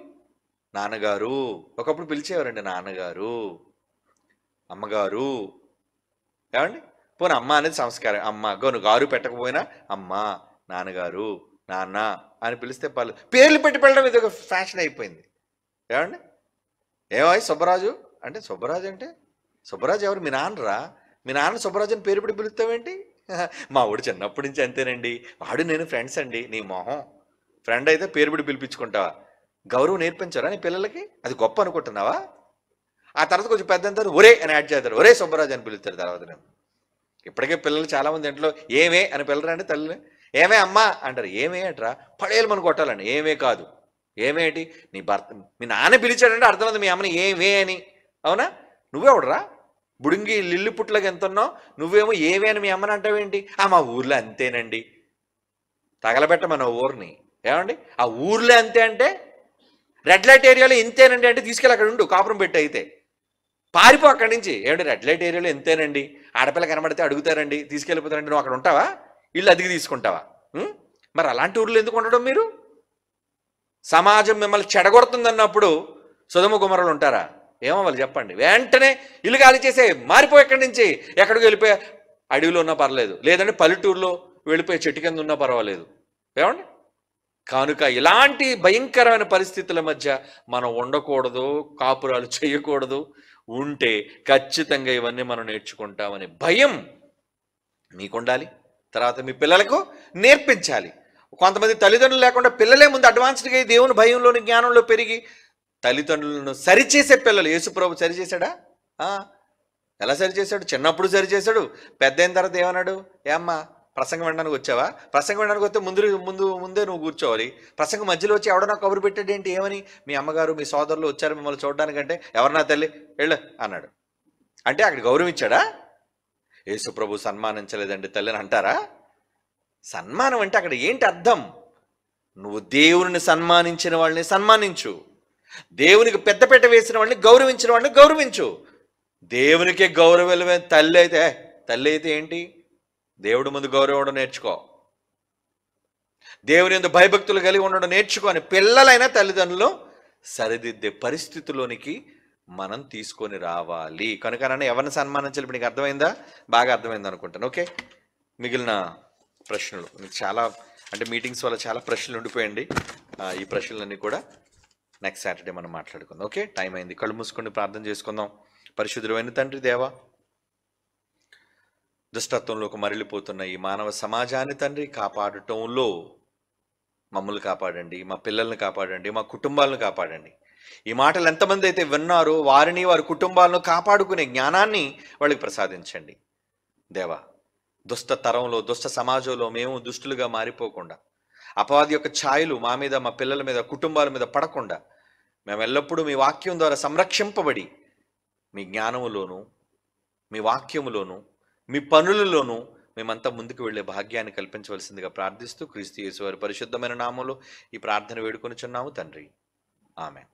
A: నాన్నగారు ఒకప్పుడు పిలిచేవారండి, నాన్నగారు, అమ్మగారు. ఏమండి, పోనీ అమ్మ అనేది సంస్కారం. అమ్మ నువ్వు గారు పెట్టకపోయినా అమ్మ, నాన్నగారు, నాన్న అని పిలిస్తే పేర్లు పెట్టి పిలవడం ఇది ఒక ఫ్యాషన్ అయిపోయింది. ఏమండి, ఏమై సుబ్బరాజు అంటే సుబ్బరాజు అంటే సుబ్బరాజు ఎవరు? మీ నాన్నరా? మీ నాన్న సుబ్బరాజు అని పేరు పెట్టి పిలుస్తావేంటి? మా వాడు చిన్నప్పటి నుంచి అంతేనండి, వాడు నేను ఫ్రెండ్స్ అండి. నీ మొహం, ఫ్రెండ్ అయితే పేరు పెట్టి పిలిపించుకుంటావా? గౌరవం నేర్పించారా నీ పిల్లలకి? అది గొప్ప అనుకుంటున్నావా? ఆ తర్వాత కొంచెం పెద్ద అంతా ఒరే అని యాడ్ చేస్తారు, ఒరే సుబ్బరాజు అని పిలుస్తారు. తర్వాత నేను ఇప్పటికే పిల్లలు చాలామంది ఇంట్లో ఏమే అని పిల్లరండి, తల్లిని ఏమే అమ్మా అంటారు. ఏమే అంటారా? పడేలు మనం కొట్టాలండి. ఏమే కాదు, ఏమేంటి? నీ భర్త మీ నాన్న పిలిచాడంటే అర్థమైంది మీ అమ్మని ఏమే అని. అవునా? నువ్వెవడరా బుడింగి లిల్లి పుట్లకి ఎంత ఉన్నావు? నువ్వేమో ఏమే అని మీ అమ్మని అంటావేంటి? మా ఊర్లో అంతేనండి. తగలబెట్టమని ఊరిని. ఏమండి ఆ ఊర్లో అంతే అంటే రెడ్ లైట్ ఏరియాలో ఇంతేనండి అంటే తీసుకెళ్ళి అక్కడ ఉండు, కాపురం పెట్టి అయితే పారిపో అక్కడి నుంచి. ఏమండి రెడ్ లైట్ ఏరియాలో ఎంతేనండి, ఆడపిల్ల కనబడితే అడుగుతారండి, తీసుకెళ్ళిపోతారండి, నువ్వు అక్కడ ఉంటావా, ఇల్లు అదిగి తీసుకుంటావా? మరి అలాంటి ఊర్లో ఎందుకు ఉండడం మీరు? సమాజం మిమ్మల్ని చెడగొడుతుంది అన్నప్పుడు సొదొమ గుమరలు ఉంటారా? ఏమవ్వాలి చెప్పండి? వెంటనే ఇల్లు ఖాళీ చేసే, మారిపో ఎక్కడి నుంచి, ఎక్కడికి వెళ్ళిపోయా, అడవిలో ఉన్నా పర్లేదు, లేదంటే పల్లెటూరులో వెళ్ళిపోయి చెట్టు కింద ఉన్నా పర్వాలేదు. ఏమండి కనుక ఇలాంటి భయంకరమైన పరిస్థితుల మధ్య మనం ఉండకూడదు, కాపురాలు చేయకూడదు. ఉంటే ఖచ్చితంగా ఇవన్నీ మనం నేర్చుకుంటామని భయం మీకు ఉండాలి. తర్వాత మీ పిల్లలకు నేర్పించాలి. కొంతమంది తల్లిదండ్రులు లేకుండా పిల్లలే ముందు అడ్వాన్స్డ్గా దేవుని భయంలోని జ్ఞానంలో పెరిగి తల్లిదండ్రులను సరిచేసే పిల్లలు. యేసుప్రభు సరిచేశాడా? ఎలా సరిచేశాడు? చిన్నప్పుడు సరిచేశాడు. పెద్ద అయిన తర్వాత ఏమన్నాడు? ఏమ్మా ప్రసంగం వినడానికి వచ్చావా? ప్రసంగం వినడానికి వస్తే ముందే నువ్వు కూర్చోవాలి. ప్రసంగం మధ్యలో వచ్చి ఎవడన్నా కబురు పెట్టాడు ఏంటి, ఏమని, మీ అమ్మగారు మీ సోదరులు వచ్చారు మిమ్మల్ని చూడడానికంటే, ఎవరన్నా తల్లి వెళ్ళు అన్నాడు. అంటే అక్కడ గౌరవించాడా? యేసుప్రభు సన్మానించలేదండి తల్లిని అంటారా? సన్మానం అంటే అక్కడ ఏంటి అర్థం? నువ్వు దేవుని సన్మానించిన వాళ్ళని సన్మానించు, దేవునికి పెద్దపీట వేసిన వాళ్ళని గౌరవించిన వాళ్ళని గౌరవించు. దేవునికే గౌరవమే. తల్లి అయితే ఏంటి? దేవుడి ముందు గౌరవం నేర్చుకో, దేవుని యందు భయభక్తులు కలిగి ఉండడం నేర్చుకో అని పిల్లలైన తల్లిదండ్రులు సరిదిద్దే పరిస్థితిలోనికి మనం తీసుకొని రావాలి. కనుక నన్ను ఎవరిని సన్మానించాలి ఇప్పుడు నీకు అర్థమైందా? బాగా అర్థమైంది అనుకుంటాను. ఓకే, మిగిలిన ప్రశ్నలు చాలా, అంటే మీటింగ్స్ వల్ల చాలా ప్రశ్నలు ఉండిపోయండి. ఈ ప్రశ్నలన్నీ కూడా నెక్స్ట్ సాటర్డే మనం మాట్లాడుకుందాం. ఓకే, టైం అయింది. కళ్ళు మూసుకొని ప్రార్థన చేసుకుందాం. పరిశుద్ధుడైన తండ్రి దేవా, దుష్టత్వంలోకి మరలిపోతున్న ఈ మానవ సమాజాన్ని తండ్రి కాపాడటంలో మమ్మల్ని కాపాడండి, మా పిల్లల్ని కాపాడండి, మా కుటుంబాలను కాపాడండి. ఈ మాటలు ఎంతమంది అయితే విన్నారో వారిని వారి కుటుంబాలను కాపాడుకునే జ్ఞానాన్ని వాళ్ళకి ప్రసాదించండి దేవా. దుష్ట తరంలో, దుష్ట సమాజంలో మేము దుష్టులుగా మారిపోకుండా, అపవాది యొక్క ఛాయలు మా మీద, మా పిల్లల మీద, కుటుంబాల మీద పడకుండా మేము ఎల్లప్పుడూ మీ వాక్యం ద్వారా సంరక్షింపబడి మీ జ్ఞానములోను, మీ వాక్యములోను, మీ పనులలోనూ మేమంతా ముందుకు వెళ్ళే భాగ్యాన్ని కల్పించవలసిందిగా ప్రార్థిస్తూ క్రీస్తు యేసు వారి పరిశుద్ధమైన నామములో ఈ ప్రార్థన వేడుకొనుచున్నాము తండ్రి. ఆమేన్.